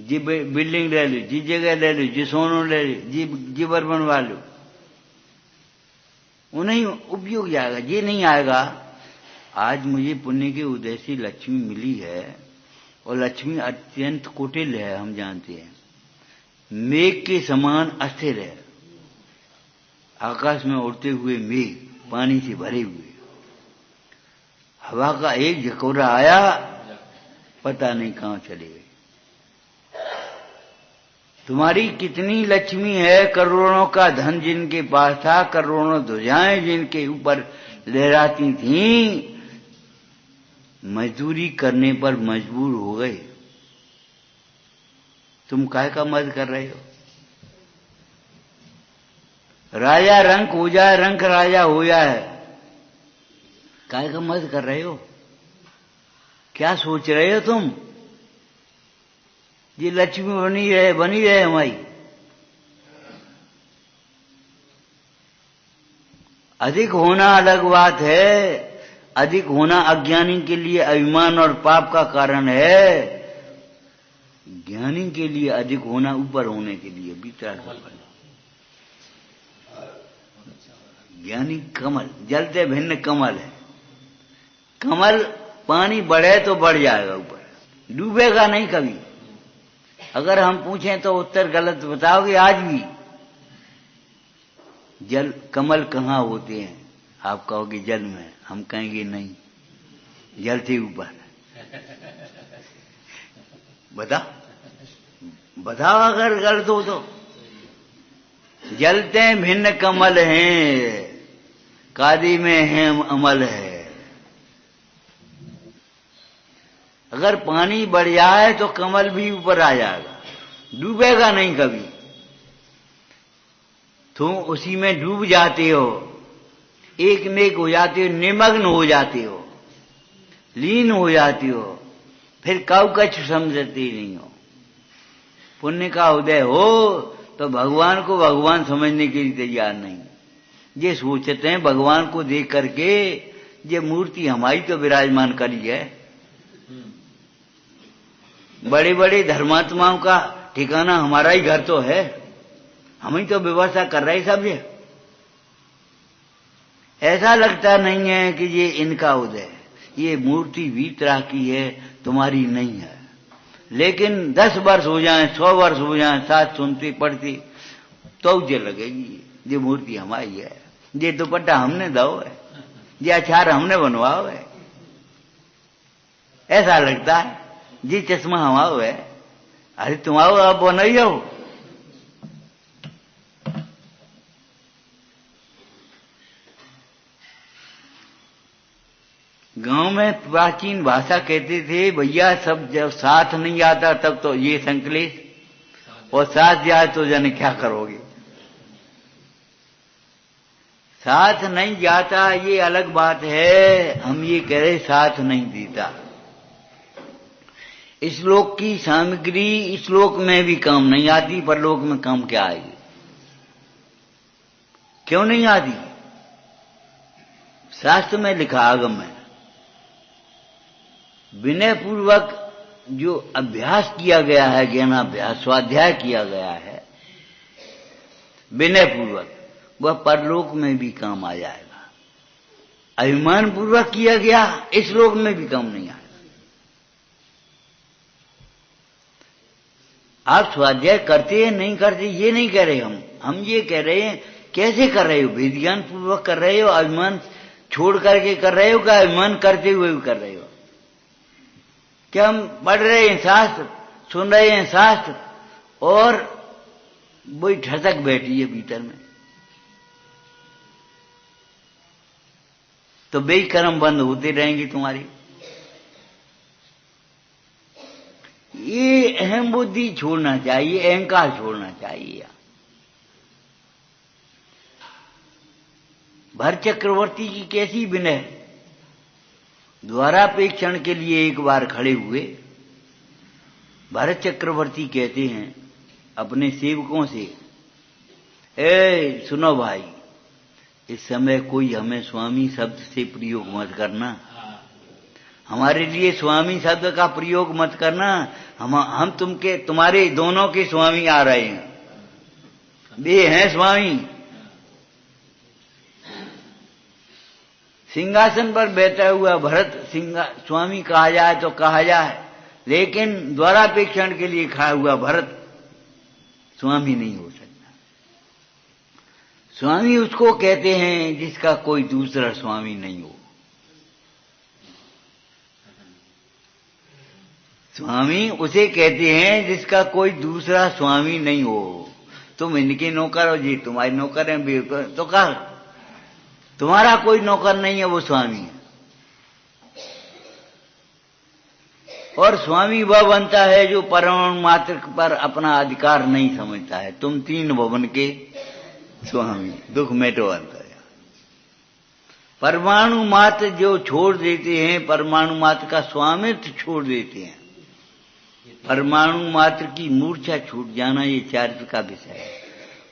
जी बिल्डिंग ले लो, जी जगह ले लो, जी सोनो ले लो, जी बर बनवा लो। वो नहीं उपयोग आएगा, ये नहीं आएगा। आज मुझे पुण्य के उदय से लक्ष्मी मिली है, और लक्ष्मी अत्यंत कुटिल है, हम जानते हैं। मेघ के समान अस्थिर है, आकाश में उड़ते हुए मेघ, पानी से भरे हुए। हवा का एक झकोरा आया, पता नहीं कहां चले गए। तुम्हारी कितनी लक्ष्मी है, करोड़ों का धन जिनके पास था, करोड़ों ध्वजाएं जिनके ऊपर लहराती थीं, मजदूरी करने पर मजबूर हो गए। तुम काय का मद कर रहे हो? राजा रंक हो जाए, रंक राजा हो जाए, काय का मद कर रहे हो? क्या सोच रहे हो तुम? ये लक्ष्मी बनी रहे हमारी। अधिक होना अलग बात है। अधिक होना अज्ञानी के लिए अभिमान और पाप का कारण है। ज्ञानी के लिए अधिक होना ऊपर होने के लिए विचार करना। ज्ञानी कमल, जलते भिन्न कमल है। कमल पानी बढ़े तो बढ़ जाएगा ऊपर, डूबेगा नहीं कभी। अगर हम पूछें तो उत्तर गलत बताओगे आज भी। जल कमल कहाँ होते हैं? आप कहोगे जल में, हम कहेंगे नहीं, जल से ऊपर। बताओ अगर गलत हो तो। जलते भिन्न कमल हैं, कादी में है अमल है। अगर पानी बढ़ जाए तो कमल भी ऊपर आ जाएगा, डूबेगा नहीं कभी। तुम उसी में डूब जाते हो, एक में एक हो जाते हो, निमग्न हो जाते हो, लीन हो जाते हो, फिर कब कछ समझते नहीं हो। पुण्य का उदय हो तो भगवान को भगवान समझने के लिए तैयार नहीं। ये सोचते हैं भगवान को देख करके ये मूर्ति हमारी तो विराजमान करी है। बड़े बड़े धर्मात्माओं का ठिकाना हमारा ही घर तो है, हम ही तो व्यवस्था कर रहे सब। ये ऐसा लगता नहीं है कि ये इनका उदय है। ये मूर्ति भी तरह की है, तुम्हारी नहीं है। लेकिन 10 वर्ष हो जाए, 100 वर्ष हो जाए, साथ सुनती पढ़ती तो ये लगेगी ये मूर्ति हमारी है। ये दुपट्टा हमने दो है, ये अचार हमने बनवाओ है, ऐसा लगता है। ये चश्मा हमारो है, अरे तुम्हारो आप बनाई हो। गांव में प्राचीन भाषा कहते थे भैया, सब जब साथ नहीं आता तब तो ये संकलेश, और साथ जाए तो जाने क्या करोगे। साथ नहीं जाता ये अलग बात है, हम ये कह रहे साथ नहीं देता। इस लोक की सामग्री इस लोक में भी काम नहीं आती, परलोक में काम क्या आएगी? क्यों नहीं आती? शास्त्र में लिखा, आगम में विनय पूर्वक जो अभ्यास किया गया है, ज्ञानाभ्यास स्वाध्याय किया गया है विनय पूर्वक, वह परलोक में भी काम आ जाएगा। अभिमान पूर्वक किया गया इस लोक में भी काम नहीं आएगा। आप स्वाध्याय करते हैं नहीं करते ये नहीं कह रहे हम ये कह रहे हैं कैसे कर रहे हो, विज्ञान पूर्वक कर रहे हो, अभिमान छोड़ करके कर रहे हो, क्या अभिमान करते हुए भी कर रहे हो? क्या हम पढ़ रहे हैं शास्त्र, सुन रहे हैं शास्त्र, और वही ठसक बैठी है भीतर में, तो बेई कर्म बंद होते रहेंगे तुम्हारी। ये अहम बुद्धि छोड़ना चाहिए, अहंकार छोड़ना चाहिए। भरत चक्रवर्ती की कैसी विनय, द्वारापेक्षण के लिए एक बार खड़े हुए। भरत चक्रवर्ती कहते हैं अपने सेवकों से, ए सुनो भाई, इस समय कोई हमें स्वामी शब्द से प्रयोग मत करना, हमारे लिए स्वामी शब्द का प्रयोग मत करना। हम तुम्हारे दोनों के स्वामी आ रहे हैं, वे हैं स्वामी। सिंहासन पर बैठा हुआ भरत स्वामी कहा जाए तो कहा जाए, लेकिन द्वारापेक्षण के लिए खड़ा हुआ भरत स्वामी नहीं हो सकता। स्वामी उसको कहते हैं जिसका कोई दूसरा स्वामी नहीं हो। स्वामी उसे कहते हैं जिसका कोई दूसरा स्वामी नहीं हो। तुम इनके नौकर हो जी, तुम्हारे नौकर हैं तो कहा तुम्हारा कोई नौकर नहीं है, वो स्वामी है। और स्वामी वह बनता है जो परमाणु मात्र पर अपना अधिकार नहीं समझता है। तुम तीन भवन के स्वामी, दुख में तो बनता है। परमाणु मात्र जो छोड़ देते हैं, परमाणु मात्र का स्वामित्व छोड़ देते हैं, परमाणु मात्र की मूर्छा छूट जाना, ये चारित्र का विषय है।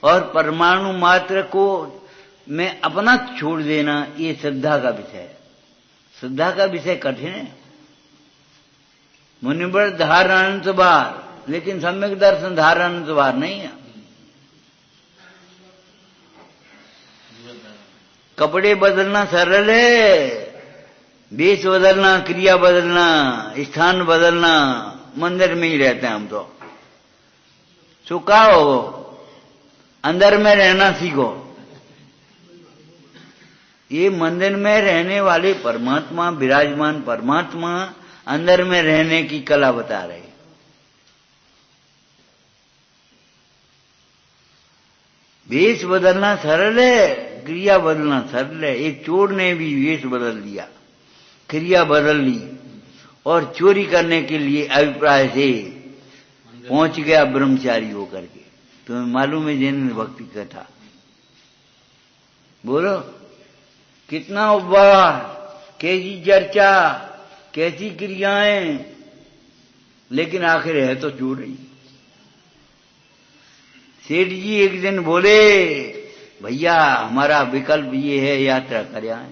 और परमाणु मात्र को में अपना छोड़ देना, ये श्रद्धा का विषय है। श्रद्धा का विषय कठिन है, मुनिवर धारण बार, लेकिन सम्यक दर्शन धारण बार नहीं है। कपड़े बदलना सरल है, वेश बदलना, क्रिया बदलना, स्थान बदलना, मंदिर में ही रहते हैं हम तो। चुकाओ, अंदर में रहना सीखो। ये मंदिर में रहने वाले परमात्मा, विराजमान परमात्मा अंदर में रहने की कला बता रहे। वेश बदलना सरल है, क्रिया बदलना सरल है। एक चोर ने भी वेश बदल दिया, क्रिया बदल ली, और चोरी करने के लिए अभिप्राय से पहुंच गया ब्रह्मचारी होकर के। तुम्हें मालूम है जैन भक्ति कथा, बोलो कितना उपवास, कैसी चर्चा, कैसी क्रियाएं, लेकिन आखिर है तो चोर ही। सेठ जी एक दिन बोले, भैया हमारा विकल्प ये है, यात्रा कर आए।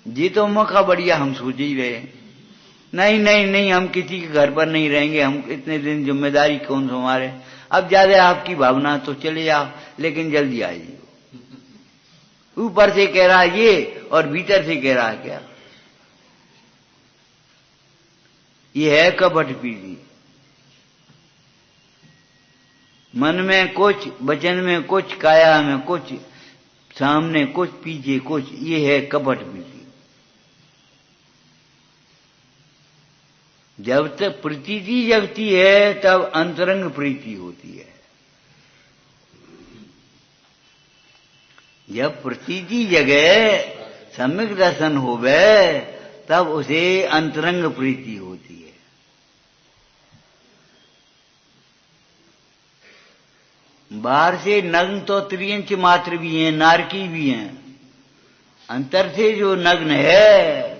जी तो मौका बढ़िया, हम सोच ही रहे। नहीं नहीं नहीं, हम किसी के घर पर नहीं रहेंगे, हम इतने दिन जिम्मेदारी कौन संभाले। अब ज्यादा आपकी भावना तो चले जाओ, लेकिन जल्दी आइए। ऊपर से कह रहा है ये, और भीतर से कह रहा है क्या? ये है कपट प्रीति। मन में कुछ, वचन में कुछ, काया में कुछ, सामने कुछ, पीछे कुछ, ये है कपट प्रीति। जब तक प्रतीति जगती है तब अंतरंग प्रीति होती है। जब प्रतीति जगे, सम्यक दर्शन होवे, तब उसे अंतरंग प्रीति होती है। बाहर से नग्न तो त्रियंच मात्र भी हैं, नारकी भी हैं। अंतर से जो नग्न है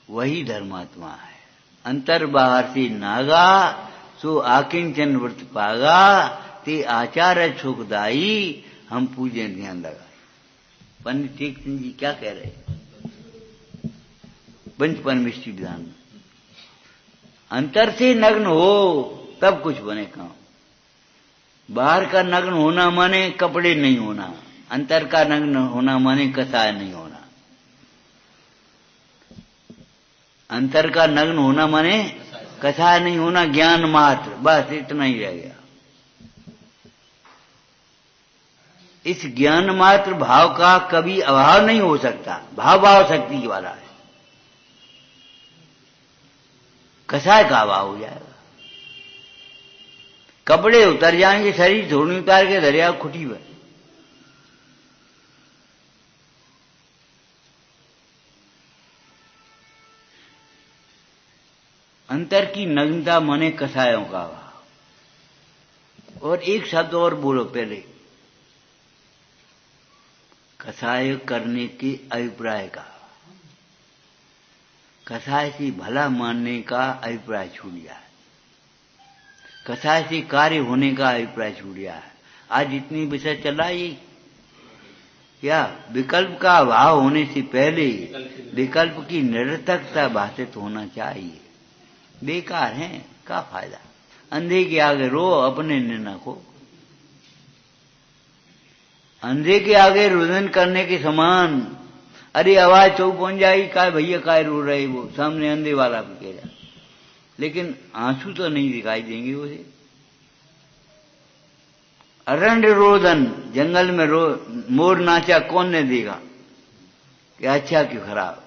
वही धर्मात्मा है। अंतर बाहर से नागा सो आकिंचन व्रत पागा, ते आचार सुखदाई हम पूजे ध्यान लगा। पंडित टेक सिंह जी क्या कह रहे हैं पंच परमेष्टि विधान में? अंतर से नग्न हो तब कुछ बने काम। बाहर का नग्न होना माने कपड़े नहीं होना, अंतर का नग्न होना माने कसाय नहीं होना। अंतर का नग्न होना माने कसाय नहीं होना, ज्ञान मात्र, बस इतना ही रह गया। इस ज्ञान मात्र भाव का कभी अभाव नहीं हो सकता, भाव शक्ति वाला है। कसाय का अभाव हो जाएगा। कपड़े उतर जाएंगे, शरीर धोनी उतार के दरिया खुटी पर। अंतर की नग्नता माने कसायों का अभाव। और एक शब्द और बोलो पहले, कसाय करने के अभिप्राय का, कसाय से भला मानने का अभिप्राय छूट गया है, कसाय से कार्य होने का अभिप्राय छूट गया है। आज इतनी विषय चला ये क्या विकल्प का अभाव होने से पहले विकल्प की निरर्थकता भाषित होना चाहिए। बेकार है, क्या फायदा? अंधे के आगे रो, अपने निर्णय को। अंधे के आगे रुदन करने के समान। अरे आवाज चौक पहुंच जाएगी, काय भैया काय रो रहे वो, सामने अंधे वाला भी कह रहा, लेकिन आंसू तो नहीं दिखाई देंगे उसे। अरण्य रोदन, जंगल में मोर नाचा, कौन ने देखा कि अच्छा कि खराब?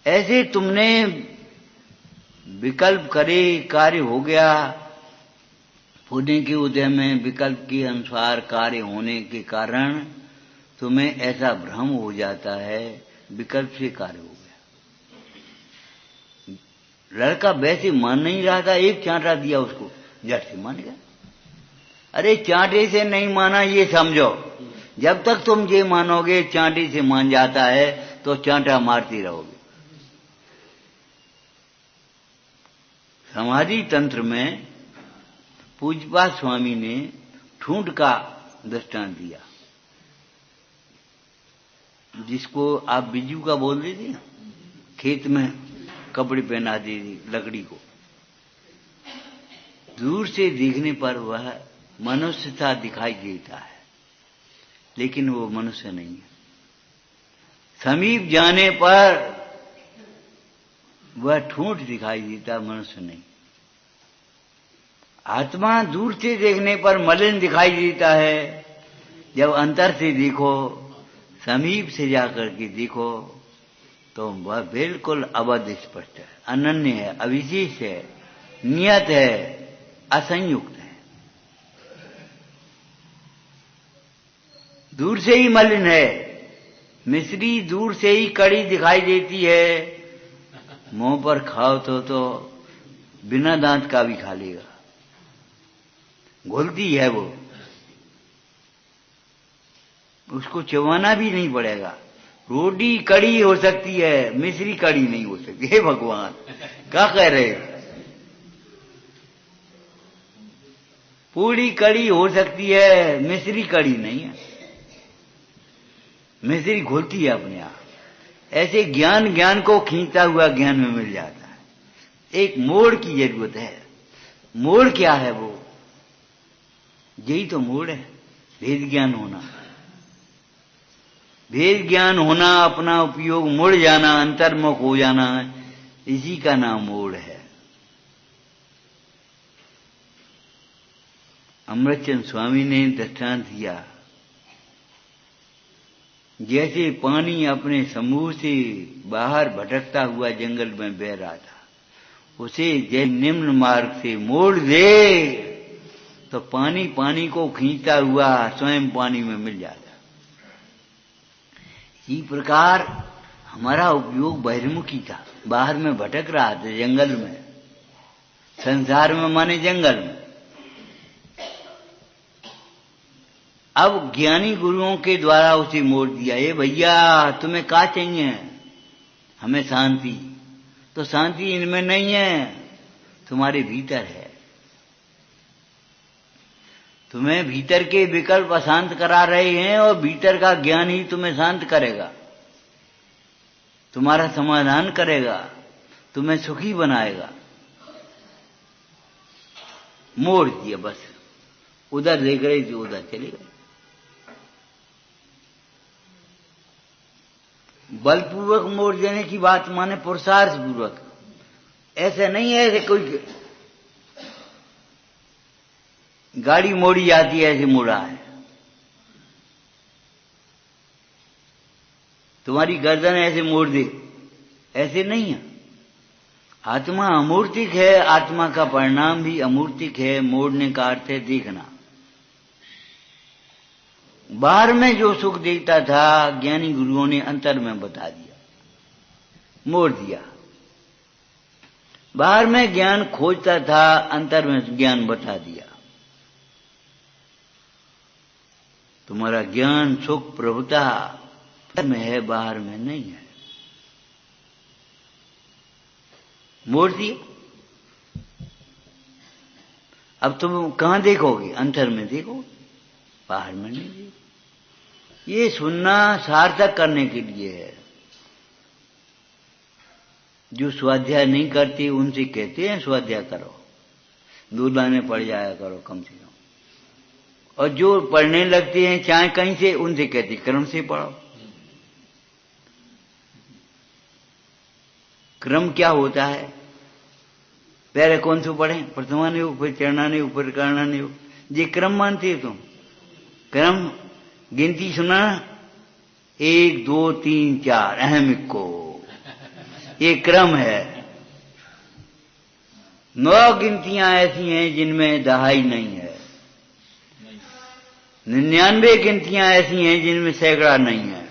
ऐसे तुमने विकल्प करे, कार्य हो गया। पुण्य के उदय में विकल्प के अनुसार कार्य होने के कारण तुम्हें ऐसा भ्रम हो जाता है, विकल्प से कार्य हो गया। लड़का वैसे मान नहीं रहा था, एक चांटा दिया उसको, झट से मान गया। अरे चांटे से नहीं माना ये समझो, जब तक तुम ये मानोगे चांटे से मान जाता है तो चांटा मारती रहोगे। समाधि तंत्र में पूज्यपाद स्वामी ने ठूंठ का दृष्टांत दिया, जिसको आप बिजू का बोल देते हैं, खेत में कपड़े पहना देती लकड़ी को। दूर से देखने पर वह मनुष्य सा दिखाई देता है, लेकिन वो मनुष्य नहीं है। समीप जाने पर वह ठूंठ दिखाई देता, मनुष्य नहीं। आत्मा दूर से देखने पर मलिन दिखाई देता है, जब अंतर से देखो, समीप से जाकर के देखो तो वह बिल्कुल अवध स्पष्ट है, अनन्य है, अविशेष है, नियत है, असंयुक्त है। दूर से ही मलिन है। मिश्री दूर से ही कड़ी दिखाई देती है, मुंह पर खाओ तो बिना दांत का भी खा लेगा, घुलती है वो, उसको चबाना भी नहीं पड़ेगा। रोटी कड़ी हो सकती है, मिश्री कड़ी नहीं हो सकती। हे भगवान, क्या कह रहे? पूरी कड़ी हो सकती है, मिश्री कड़ी नहीं है। मिश्री घुलती है अपने आप। ऐसे ज्ञान को खींचता हुआ ज्ञान में मिल जाता है। एक मोड़ की जरूरत है। मोड़ क्या है? वो यही तो मोड़ है, भेद ज्ञान होना। भेद ज्ञान होना, अपना उपयोग, मुड़ जाना, अंतर्मुख हो जाना, इसी का नाम मोड़ है। अमृतचंद स्वामी ने दृष्टांत दिया, जैसे पानी अपने समूह से बाहर भटकता हुआ जंगल में बह रहा था, उसे जैसे निम्न मार्ग से मोड़ दे तो पानी को खींचता हुआ स्वयं पानी में मिल जाता। इसी प्रकार हमारा उपयोग बहिर्मुखी था, बाहर में भटक रहा था, जंगल में, संसार में माने जंगल में। अब ज्ञानी गुरुओं के द्वारा उसे मोड़ दिया। ये भैया तुम्हें क्या चाहिए? हमें शांति। तो शांति इनमें नहीं है, तुम्हारे भीतर है। तुम्हें भीतर के विकल्प अशांत करा रहे हैं और भीतर का ज्ञान ही तुम्हें शांत करेगा, तुम्हारा समाधान करेगा, तुम्हें सुखी बनाएगा। मोड़ दिया बस। उधर देख रही थी, उधर चली गई। बलपूर्वक मोड़ देने की बात माने पुरुषार्थ पूर्वक। ऐसे नहीं है ऐसे कोई गाड़ी मोड़ी जाती है ऐसे मोड़ा है। तुम्हारी गर्दन ऐसे मोड़ दे, ऐसे नहीं है। आत्मा अमूर्तिक है, आत्मा का परिणाम भी अमूर्तिक है। मोड़ने का अर्थ है देखना। बाहर में जो सुख देता था, ज्ञानी गुरुओं ने अंतर में बता दिया, मोड़ दिया। बाहर में ज्ञान खोजता था, अंतर में ज्ञान बता दिया। तुम्हारा ज्ञान सुख प्रभुता में है, बाहर में नहीं है। मोड़ दिया। अब तुम कहां देखोगे? अंतर में देखो, बाहर में नहीं देखो। ये सुनना सार्थक करने के लिए है। जो स्वाध्याय नहीं करते उनसे कहते हैं स्वाध्याय करो, दूलाने पड़ जाया करो कम से कम। और जो पढ़ने लगते हैं चाहे कहीं से, उनसे कहते क्रम से पढ़ो। क्रम क्या होता है? पहले कौन से पढ़े? प्रथमाने योग, फिर चरणाने योग, फिर करणाने योग। ये क्रम मानते हो तुम? क्रम गिनती सुना, 1 2 3 4 अहम इक्को, ये क्रम है। 9 गिनतियां ऐसी हैं जिनमें दहाई नहीं है। 99 गिनतियां ऐसी हैं जिनमें सैकड़ा नहीं है।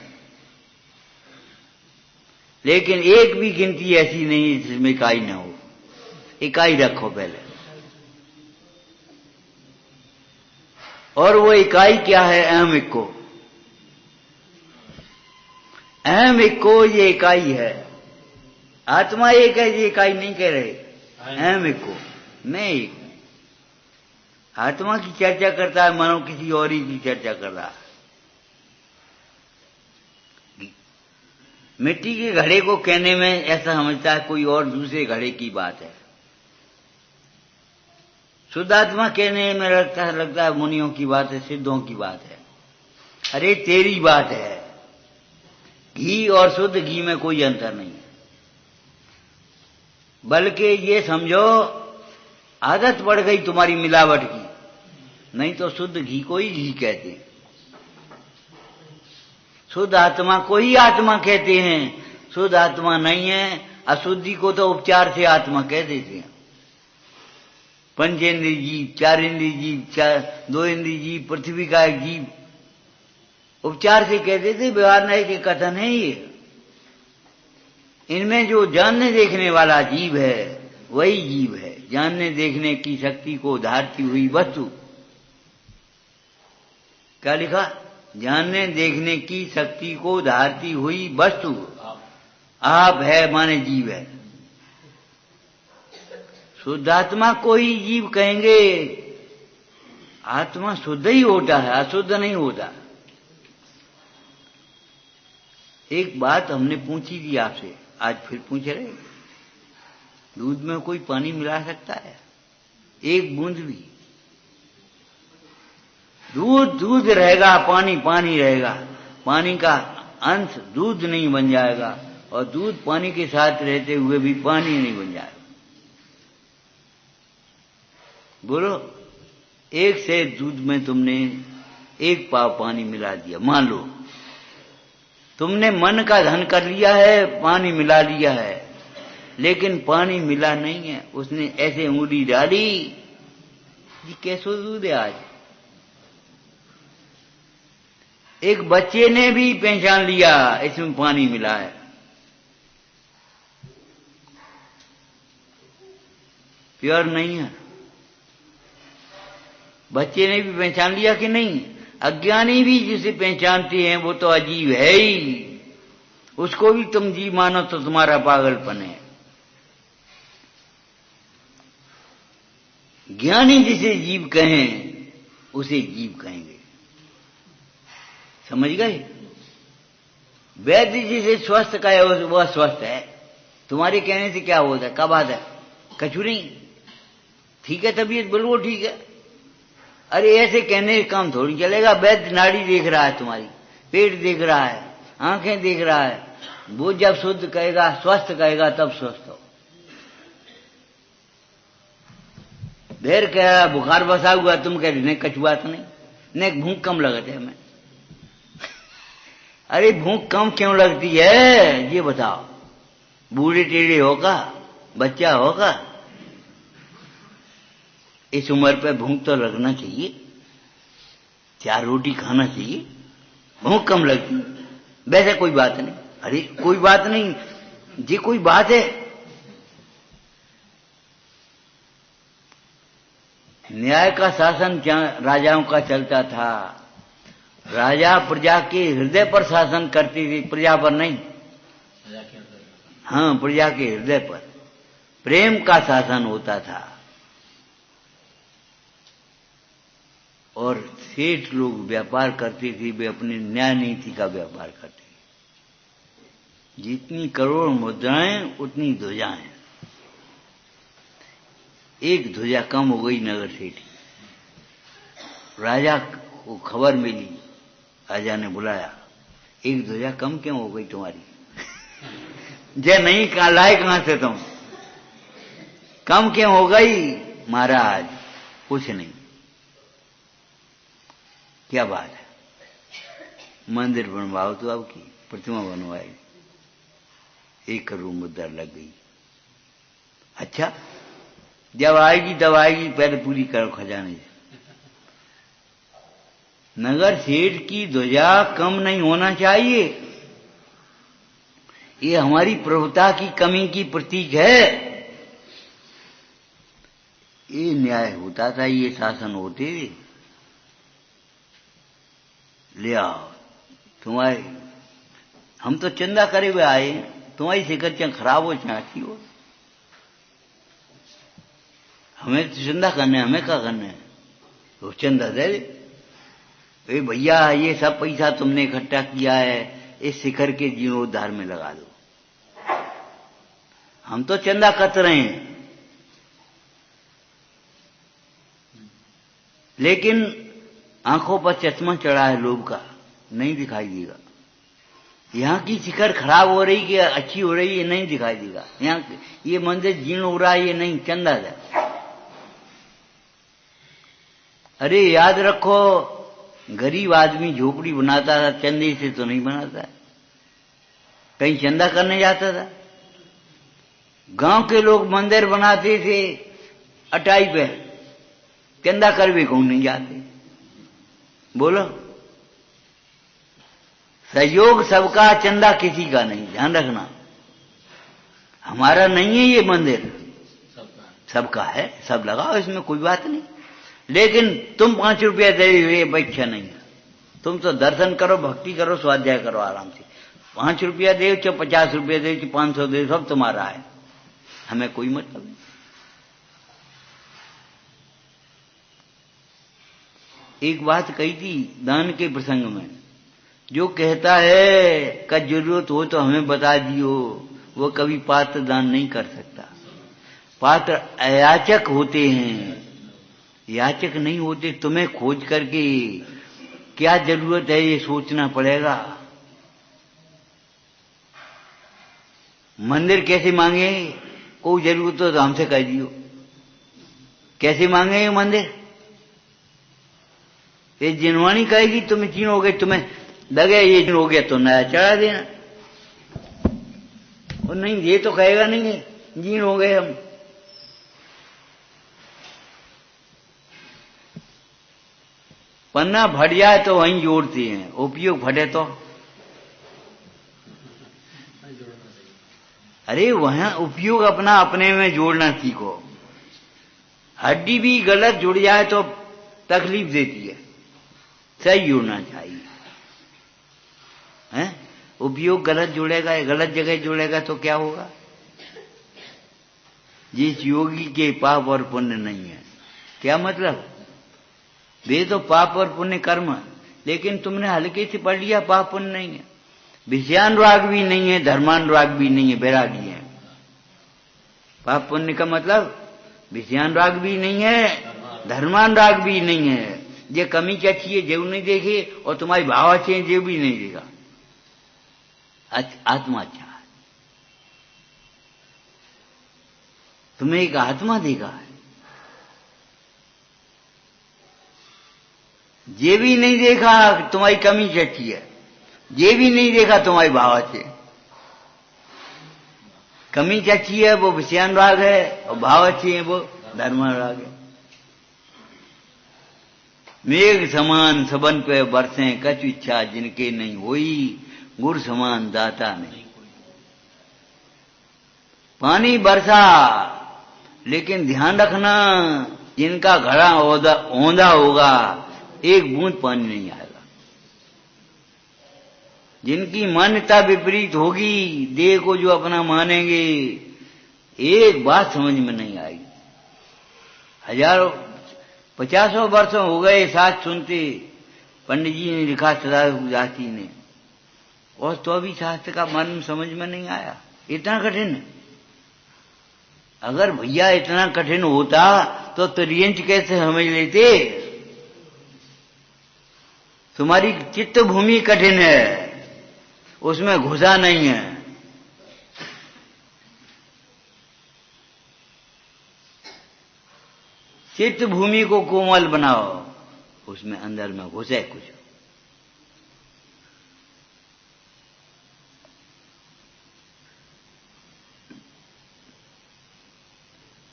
लेकिन एक भी गिनती ऐसी नहीं जिसमें इकाई न हो। इकाई रखो पहले। और वो इकाई क्या है? अहम इक्को। अहम इक्को ये इकाई है। आत्मा एक है, ये इकाई नहीं कह रहे। अहम इक्को, मैं एक। आत्मा की चर्चा करता है, मानो किसी और ही की चर्चा कर रहा है। मिट्टी के घड़े को कहने में ऐसा समझता है कोई और दूसरे घड़े की बात है। शुद्ध आत्मा कहने में लगता है मुनियों की बात है, सिद्धों की बात है। अरे तेरी बात है। घी और शुद्ध घी में कोई अंतर नहीं है। बल्कि ये समझो आदत पड़ गई तुम्हारी मिलावट की, नहीं तो शुद्ध घी को ही घी कहते हैं। शुद्ध आत्मा को ही आत्मा कहते हैं। शुद्ध आत्मा नहीं है। अशुद्धि को तो उपचार से आत्मा कह देते हैं। पंचेंद्रिय जीव, 4 इंद्रिय जीव, 2 इंद्रिय जीव, पृथ्वी का एक जीव, उपचार से कह देते। व्यवहार नहीं के कथन है ये। इनमें जो जानने देखने वाला जीव है वही जीव है। जानने देखने की शक्ति को धारती हुई वस्तु। क्या लिखा? जानने देखने की शक्ति को धारती हुई वस्तु आप है, माने जीव है। शुद्धात्मा को ही जीव कहेंगे। आत्मा शुद्ध ही होता है, अशुद्ध नहीं होता। एक बात हमने पूछी थी आपसे, आज फिर पूछ रहे। दूध में कोई पानी मिला सकता है? एक बूंद भी? दूध दूध रहेगा, पानी पानी रहेगा। पानी का अंश दूध नहीं बन जाएगा और दूध पानी के साथ रहते हुए भी पानी नहीं बन जाएगा। बोलो, एक से दूध में तुमने 1 पाव पानी मिला दिया, मान लो। तुमने मन का धन कर लिया है, पानी मिला लिया है, लेकिन पानी मिला नहीं है। उसने ऐसे उंगली डाली, ये कैसो दूध है आज। एक बच्चे ने भी पहचान लिया इसमें पानी मिला है, प्योर नहीं है। बच्चे ने भी पहचान लिया कि नहीं? अज्ञानी भी जिसे पहचानते हैं वो तो अजीब है ही, उसको भी तुम जीव मानो तो तुम्हारा पागलपन है। ज्ञानी जिसे जीव कहें उसे जीव कहेंगे, समझ गए? वैद्य जिसे स्वस्थ कहे वह स्वस्थ है। तुम्हारे कहने से क्या होता है? क्या बात है? कछु नहीं, ठीक है, तबीयत बिल्कुल ठीक है। अरे ऐसे कहने का काम थोड़ी चलेगा। वैद्य नाड़ी देख रहा है, तुम्हारी पेट देख रहा है, आंखें देख रहा है, वो जब शुद्ध कहेगा, स्वस्थ कहेगा, तब स्वस्थ हो। देर कह रहा बुखार बसा हुआ, तुम कह रहे नहीं कछु बात नहीं, नहीं भूख कम लगती है हमें। अरे भूख कम क्यों लगती है ये बताओ? बूढ़े टेढ़े होगा, बच्चा होगा, इस उम्र पे भूख तो लगना चाहिए, 4 रोटी खाना चाहिए, भूख कम लगती। वैसे कोई बात नहीं। अरे कोई बात नहीं जी, कोई बात है। न्याय का शासन क्या राजाओं का चलता था? राजा प्रजा के हृदय पर शासन करती थी, प्रजा पर नहीं। हाँ, प्रजा के हृदय पर प्रेम का शासन होता था। और सेठ लोग व्यापार करते थे, वे अपनी न्याय नीति का व्यापार करते थे। जितनी करोड़ मुद्राएं उतनी ध्वजाएं। एक ध्वजा कम हो गई नगर सेठ। राजा को खबर मिली, राजा ने बुलाया, एक ध्वजा कम क्यों हो गई तुम्हारी? जे नहीं कहा लाए कहां से तुम, कम क्यों हो गई? महाराज कुछ नहीं। क्या बात है? मंदिर बनवाओ तो आपकी प्रतिमा बनवाई, 1 करोड़ मुद्रा लग गई। अच्छा, जब आएगी तब आएगी, पहले पूरी करो खजाने से। नगर सेठ की ध्वजा कम नहीं होना चाहिए, ये हमारी प्रभुता की कमी की प्रतीक है। ये न्याय होता था, ये शासन होते। ले आओ तुम्हारे, हम तो चंदा करे हुए आए, तुम्हारी शिकत चाहे खराब हो चाहे अच्छी हो, हमें तो चंदा करना है, हमें क्या करना है? तो चंदा दे दे। ए भैया, ये सब पैसा तुमने इकट्ठा किया है, इस शिखर के जीर्णोद्धार में लगा दो। हम तो चंदा कत रहे हैं, लेकिन आंखों पर चश्मा चढ़ा है लोभ का, नहीं दिखाई देगा। यहाँ की शिखर खराब हो रही कि अच्छी हो रही, ये नहीं दिखाई देगा। यहाँ ये मंदिर जीर्ण हो रहा है, ये नहीं, चंदा दे। अरे याद रखो, गरीब आदमी झोपड़ी बनाता था, चंदे से तो नहीं बनाता है, कहीं चंदा करने जाता था। गांव के लोग मंदिर बनाते थे अटाई पे, चंदा कर भी कौन नहीं जाते? बोलो, सहयोग सबका, चंदा किसी का नहीं, ध्यान रखना। हमारा नहीं है ये मंदिर, सबका है, सब लगाओ, इसमें कोई बात नहीं। लेकिन तुम 5 रुपया दे, ये अपेक्षा नहीं है। तुम तो दर्शन करो, भक्ति करो, स्वाध्याय करो आराम से। 5 रुपया दे चाहे 50 रुपया दे चाहे 500 दे, सब तुम्हारा है, हमें कोई मतलब नहीं। एक बात कही थी दान के प्रसंग में, जो कहता है का जरूरत हो तो हमें बता दियो, वो कभी पात्र दान नहीं कर सकता। पात्र अयाचक होते हैं, याचक नहीं होते। तुम्हें खोज करके क्या जरूरत है ये सोचना पड़ेगा। मंदिर कैसे मांगे? कोई जरूरत हो तो हमसे कह दियो, कैसे मांगे ये मंदिर? ये जिनवाणी कहेगी तुम्हें चीन हो गए, तुम्हें लगे ये चीन हो गया तो नया चढ़ा देना, और नहीं ये तो कहेगा नहीं है जीन हो गए हम। पन्ना फट जाए तो वहीं जोड़ती हैं, उपयोग फटे तो अरे वहां उपयोग अपना अपने में जोड़ना सीखो। हड्डी भी गलत जुड़ जाए तो तकलीफ देती है, सही होना चाहिए। हैं? उपयोग गलत जुड़ेगा, गलत जगह जुड़ेगा तो क्या होगा? जिस योगी के पाप और पुण्य नहीं है, क्या मतलब? वे तो पाप और पुण्य कर्म, लेकिन तुमने हल्के से पढ़ लिया पाप पुण्य नहीं है, विषयानुराग भी नहीं है, धर्मानुराग भी नहीं है, बैरागी है। पाप पुण्य का मतलब विषयानुराग भी नहीं है, धर्मानुराग भी नहीं है। ये कमी क्या चाहिए जो नहीं देखे, और तुम्हारी भाव अच्छे हैं जो भी नहीं देगा। आत्मा अच्छा है, तुम्हें एक आत्मा देगा है, ये भी नहीं देखा तुम्हारी कमी क्या अच्छी है, ये भी नहीं देखा तुम्हारी भाव अच्छे। कमी क्या अच्छी है वो विषयानुराग है, और भाव अच्छे हैं वो धर्मानुराग है। मेघ समान सबन पे बरसे कछु इच्छा जिनके नहीं होई, गुर समान दाता नहीं। पानी बरसा, लेकिन ध्यान रखना जिनका घड़ा औंधा होगा एक बूंद पानी नहीं आएगा। जिनकी मान्यता विपरीत होगी, देह को जो अपना मानेंगे, एक बात समझ में नहीं आएगी। हजारों 50 वर्षों हो गए साथ सुनते, पंडित जी ने लिखा सदाशिव ने, और तो अभी शास्त्र का मर्म समझ में नहीं आया। इतना कठिन है। अगर भैया इतना कठिन होता तो त्रियंच कैसे समझ लेते? तुम्हारी चित्त भूमि कठिन है, उसमें घुसा नहीं है। चित्त भूमि को कोमल बनाओ, उसमें अंदर में घुसे कुछ।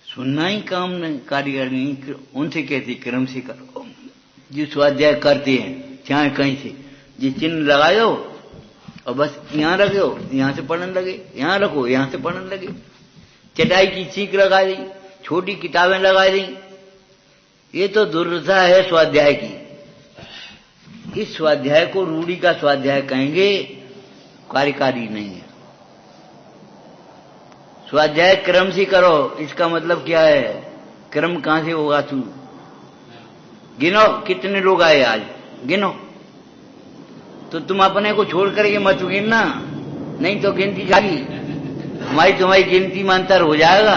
सुनना ही काम नहीं, कारीगर नहीं, उनसे कहती क्रम से करो। जो स्वाध्याय करते हैं चाहे कहीं से, जो चिन्ह लगाओ और बस यहां रखो, यहां से पढ़ने लगे, यहां रखो, यहां से पढ़ने लगे। चटाई की चीख लगा दी, छोटी किताबें लगा दी। ये तो दुर्दशा है स्वाध्याय की। इस स्वाध्याय को रूढ़ी का स्वाध्याय कहेंगे, कार्यकारी नहीं है। स्वाध्याय क्रम से करो, इसका मतलब क्या है? क्रम कहां से होगा? तू गिनो कितने लोग आए आज, गिनो। तो तुम अपने को छोड़ करके मत गिनना, नहीं तो गिनती जाएगी। हमारी तुम्हारी गिनती में अंतर हो जाएगा।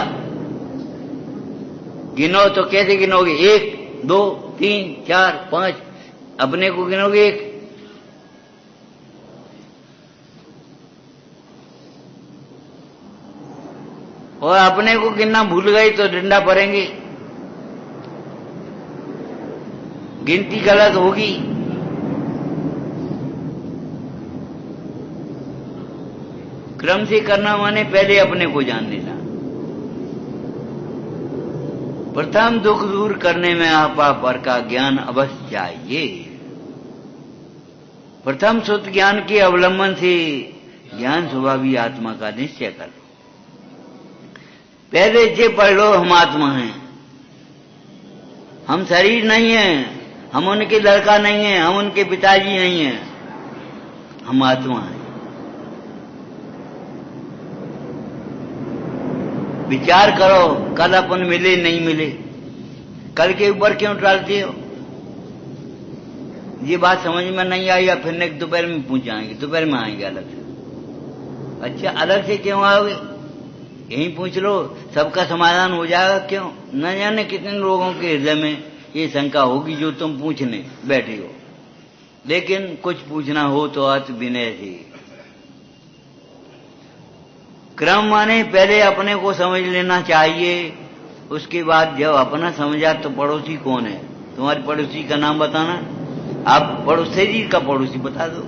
गिनो तो कैसे गिनोगे? 1 2 3 4 5, अपने को गिनोगे 1। और अपने को गिनना भूल गए तो डंडा पड़ेंगे, गिनती गलत होगी। क्रम से करना माने पहले अपने को जान लेना। प्रथम दुख दूर करने में आपा पर का ज्ञान अवश्य चाहिए। प्रथम शुद्ध ज्ञान के अवलंबन से ज्ञान स्वभावी आत्मा का निश्चय कर लो। पहले ये पढ़ लो हम आत्मा हैं, हम शरीर नहीं हैं, हम उनके लड़का नहीं हैं, हम उनके पिताजी नहीं हैं, हम आत्मा हैं। विचार करो, कल अपन मिले नहीं मिले, कल के ऊपर क्यों टालते हो? ये बात समझ में नहीं आई, या फिर नेक्स्ट दोपहर में पूछ आएंगे, दोपहर में आएंगे अलग से। अच्छा, अलग से क्यों आओगे? यहीं पूछ लो, सबका समाधान हो जाएगा। क्यों? न जाने कितने लोगों के हृदय में ये शंका होगी जो तुम पूछने बैठे हो। लेकिन कुछ पूछना हो तो अति विनय से। क्रम माने पहले अपने को समझ लेना चाहिए, उसके बाद जब अपना समझा तो पड़ोसी कौन है? तुम्हारे पड़ोसी का नाम बताना। आप शरीर का पड़ोसी बता दो।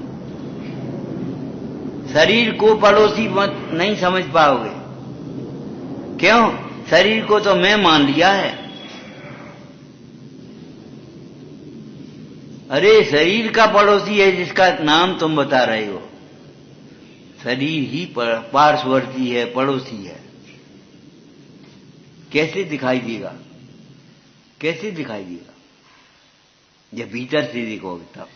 शरीर को पड़ोसी मत नहीं समझ पाओगे। क्यों? शरीर को तो मैं मान लिया है। अरे शरीर का पड़ोसी है जिसका नाम तुम बता रहे हो। शरीर ही पार्श्ववर्ती है, पड़ोसी है। कैसे दिखाई देगा? कैसे दिखाई देगा? जब भीतर से देखोगे तब।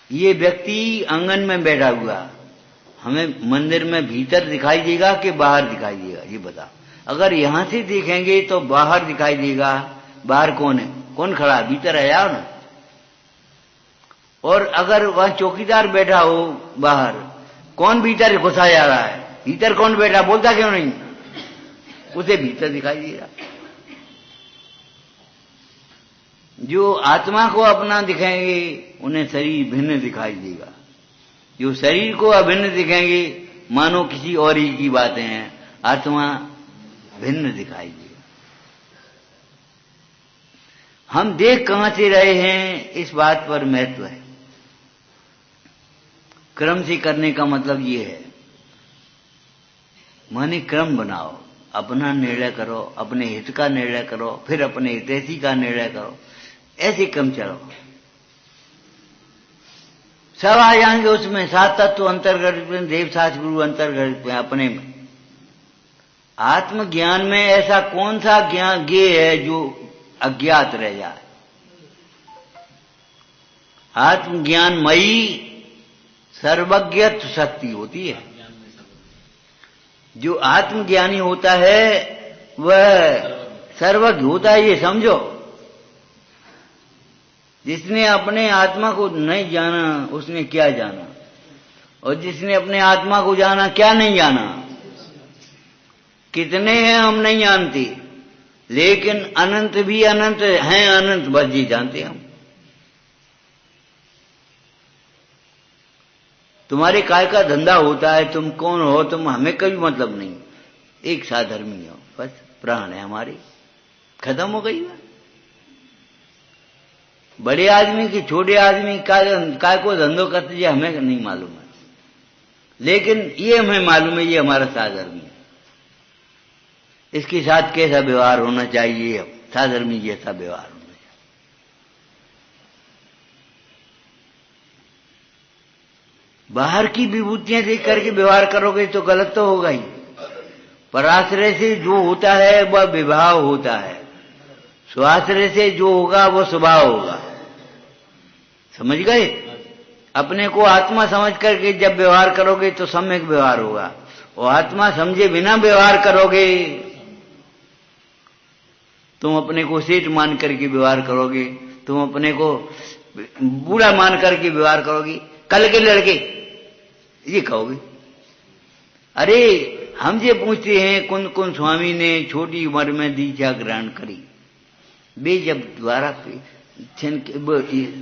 ये व्यक्ति आंगन में बैठा हुआ हमें मंदिर में भीतर दिखाई देगा कि बाहर दिखाई देगा? ये बता। अगर यहां से देखेंगे तो बाहर दिखाई देगा। बाहर कौन है? कौन खड़ा है? भीतर है या ना? और अगर वह चौकीदार बैठा हो बाहर, कौन भीतर घुसा जा रहा है? भीतर कौन बैठा? बोलता क्यों नहीं? उसे भीतर दिखाई देगा। जो आत्मा को अपना दिखाएंगे उन्हें शरीर भिन्न दिखाई देगा। जो शरीर को अभिन्न दिखाएंगे मानो किसी और ही की बातें हैं, आत्मा भिन्न दिखाई देगा। हम देख कहां से रहे हैं इस बात पर महत्व है। क्रम से करने का मतलब ये है, माने क्रम बनाओ, अपना निर्णय करो, अपने हित का निर्णय करो, फिर अपने हितैषी का निर्णय करो, ऐसे क्रम चलो। सब आ जाएंगे उसमें, सात तत्व अंतर्गत में, देव साच गुरु अंतर्गत में, अपने में। आत्मज्ञान में ऐसा कौन सा ज्ञान ज्ञेय है जो अज्ञात रह जाए? आत्मज्ञानमयी सर्वज्ञत्व शक्ति होती है। जो आत्मज्ञानी होता है वह सर्वज्ञ होता है, ये समझो। जिसने अपने आत्मा को नहीं जाना उसने क्या जाना, और जिसने अपने आत्मा को जाना क्या नहीं जाना? कितने हैं हम नहीं जानते, लेकिन अनंत भी अनंत हैं, अनंत बस जी जानते हम। तुम्हारे काय का धंधा होता है, तुम कौन हो, तुम हमें कभी मतलब नहीं। एक साधर्मी हो, बस प्राण है हमारे, खत्म हो गई बात। बड़े आदमी की छोटे आदमी काय को धंधो करते ये हमें नहीं मालूम है, लेकिन ये हमें मालूम है, ये हमारा साधर्मी है। इसके साथ कैसा व्यवहार होना चाहिए? साधर्मी जैसा व्यवहार होना चाहिए। बाहर की विभूतियां देख करके व्यवहार करोगे तो गलत तो होगा ही। पराश्रय से जो होता है वह विभाव होता है, स्वाश्रय से जो होगा वो स्वभाव होगा। समझ गए? अपने को आत्मा समझ करके जब व्यवहार करोगे तो सम्यक व्यवहार होगा, और आत्मा समझे बिना व्यवहार करोगे, तुम अपने को सेठ मान करके व्यवहार करोगे, तुम अपने को बूढ़ा मान करके व्यवहार करोगे, कल के लड़के ये कहोगे। अरे हमसे पूछते हैं कुंद कुंद स्वामी ने छोटी उम्र में दीक्षा ग्रहण करी, वे जब द्वारा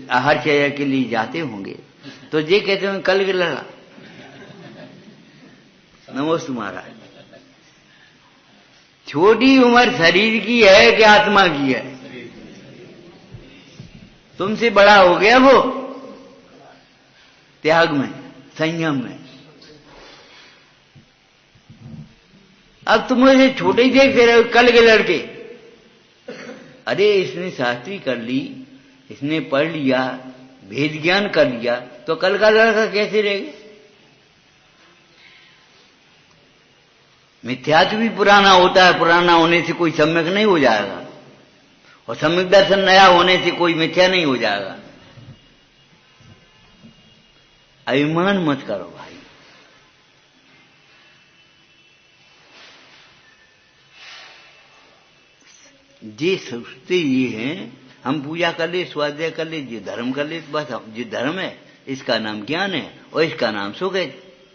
आहारचर्या के लिए जाते होंगे तो ये कहते होंगे कल के लड़ा। नमोस्तु महाराज। छोटी उम्र शरीर की है कि आत्मा की है? तुमसे बड़ा हो गया वो त्याग में, संयम में। अब तुम मुझे छोटे ही देखते रहे कल के लड़के। अरे इसने शास्त्री कर ली, इसने पढ़ लिया, भेद ज्ञान कर लिया, तो कल का लड़का कैसे रहेगा? मिथ्यात्व भी पुराना होता है, पुराना होने से कोई सम्यक नहीं हो जाएगा, और सम्यक दर्शन नया होने से कोई मिथ्या नहीं हो जाएगा। अभिमान मत करो भाई। जे सोचते ये हैं हम पूजा कर ले, स्वाध्याय कर ले, जो धर्म कर ले, बस जो धर्म है इसका नाम ज्ञान है और इसका नाम सुख है।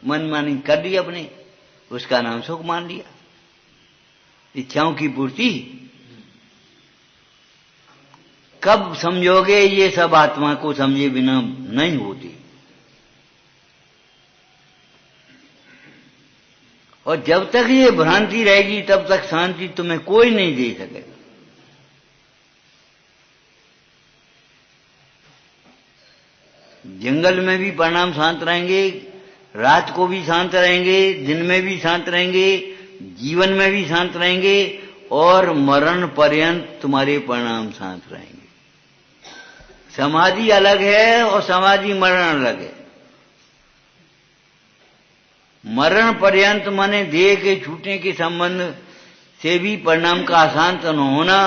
मनमानी कर ली अपने, उसका नाम सुख मान लिया। इच्छाओं की पूर्ति कब समझोगे? ये सब आत्मा को समझे बिना नहीं होती। और जब तक ये भ्रांति रहेगी तब तक शांति तुम्हें कोई नहीं दे सकेगा। जंगल में भी परिणाम शांत रहेंगे, रात को भी शांत रहेंगे, दिन में भी शांत रहेंगे, जीवन में भी शांत रहेंगे, और मरण पर्यंत तुम्हारे परिणाम शांत रहेंगे। समाधि अलग है और समाधि मरण अलग है। मरण पर्यंत माने देह के छूटने के संबंध से भी परिणाम का अशांत न होना,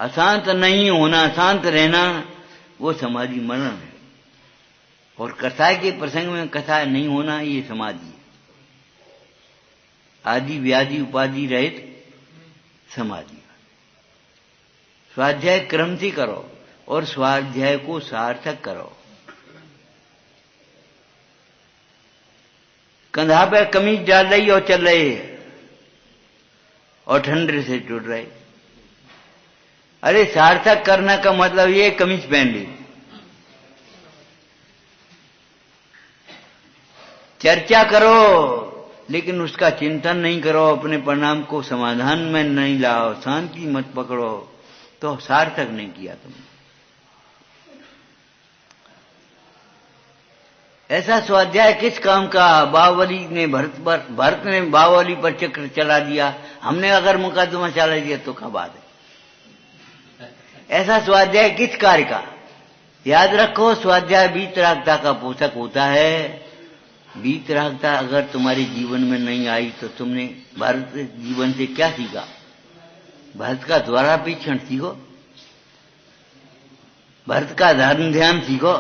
अशांत नहीं होना, शांत रहना, वो समाधि मरण है। और कसाय के प्रसंग में कसाय नहीं होना, ये समाधि है। आदि व्याधि उपाधि रहित समाधि। स्वाध्याय क्रम से करो और स्वाध्याय को सार्थक करो। कंधा पे कमीज डाल रही और चल रहे और ठंडे से टूट रहे। अरे सार्थक करने का मतलब ये कमीज पहन ली। चर्चा करो लेकिन उसका चिंतन नहीं करो, अपने परिणाम को समाधान में नहीं लाओ, शांति मत पकड़ो, तो सार्थक नहीं किया तुमने। ऐसा स्वाध्याय किस काम का? बाहुबली ने भरत ने बाहुबली पर चक्र चला दिया, हमने अगर मुकदमा चला दिया तो क्या बात है? ऐसा स्वाध्याय किस कार्य का? याद रखो, स्वाध्याय वीतरागता का पोषक होता है। वीतरागता अगर तुम्हारे जीवन में नहीं आई तो तुमने भारत जीवन से क्या सीखा? भरत का द्वारापीक्षण सीखो, भरत का धर्म ध्यान सीखो,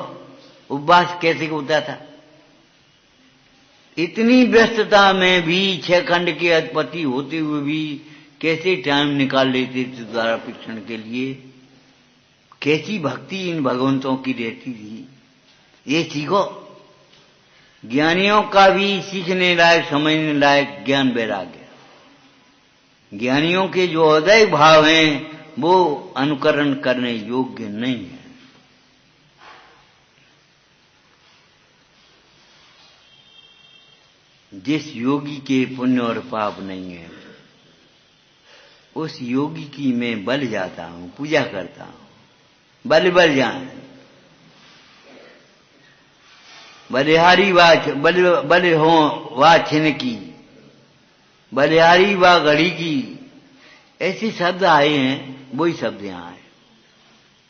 उपवास कैसे होता था। इतनी व्यस्तता में भी 6 खंड के अधिपति होते हुए भी कैसे टाइम निकाल लेते थे द्वारापीक्षण के लिए। कैसी भक्ति इन भगवंतों की रहती थी, ये सीखो। ज्ञानियों का भी सीखने लायक, समझने लायक ज्ञान वैराग्य। ज्ञानियों के जो हृदय भाव हैं वो अनुकरण करने योग्य नहीं है। जिस योगी के पुण्य और पाप नहीं है उस योगी की मैं बल जाता हूं, पूजा करता हूं। बल जान बलिहारी बल हो वा छिन की, बलिहारी वा घड़ी की, ऐसे शब्द आए हैं, वही शब्द यहां आए।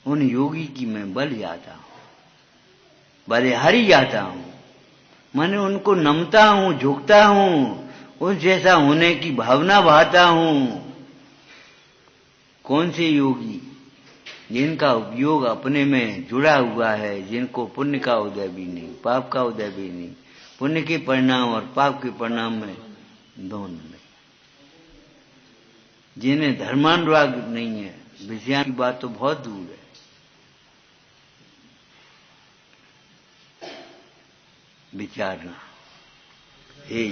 उन योगी की मैं बल जाता हूं, बलिहारी जाता हूं, मैंने उनको नमता हूं, झुकता हूं, उस जैसा होने की भावना बहाता हूं। कौन से योगी? जिनका उपयोग अपने में जुड़ा हुआ है, जिनको पुण्य का उदय भी नहीं, पाप का उदय भी नहीं, पुण्य के परिणाम और पाप के परिणाम में दोनों नहीं, जिन्हें धर्मानुराग नहीं है। विषयान की बात तो बहुत दूर है। विचारना हे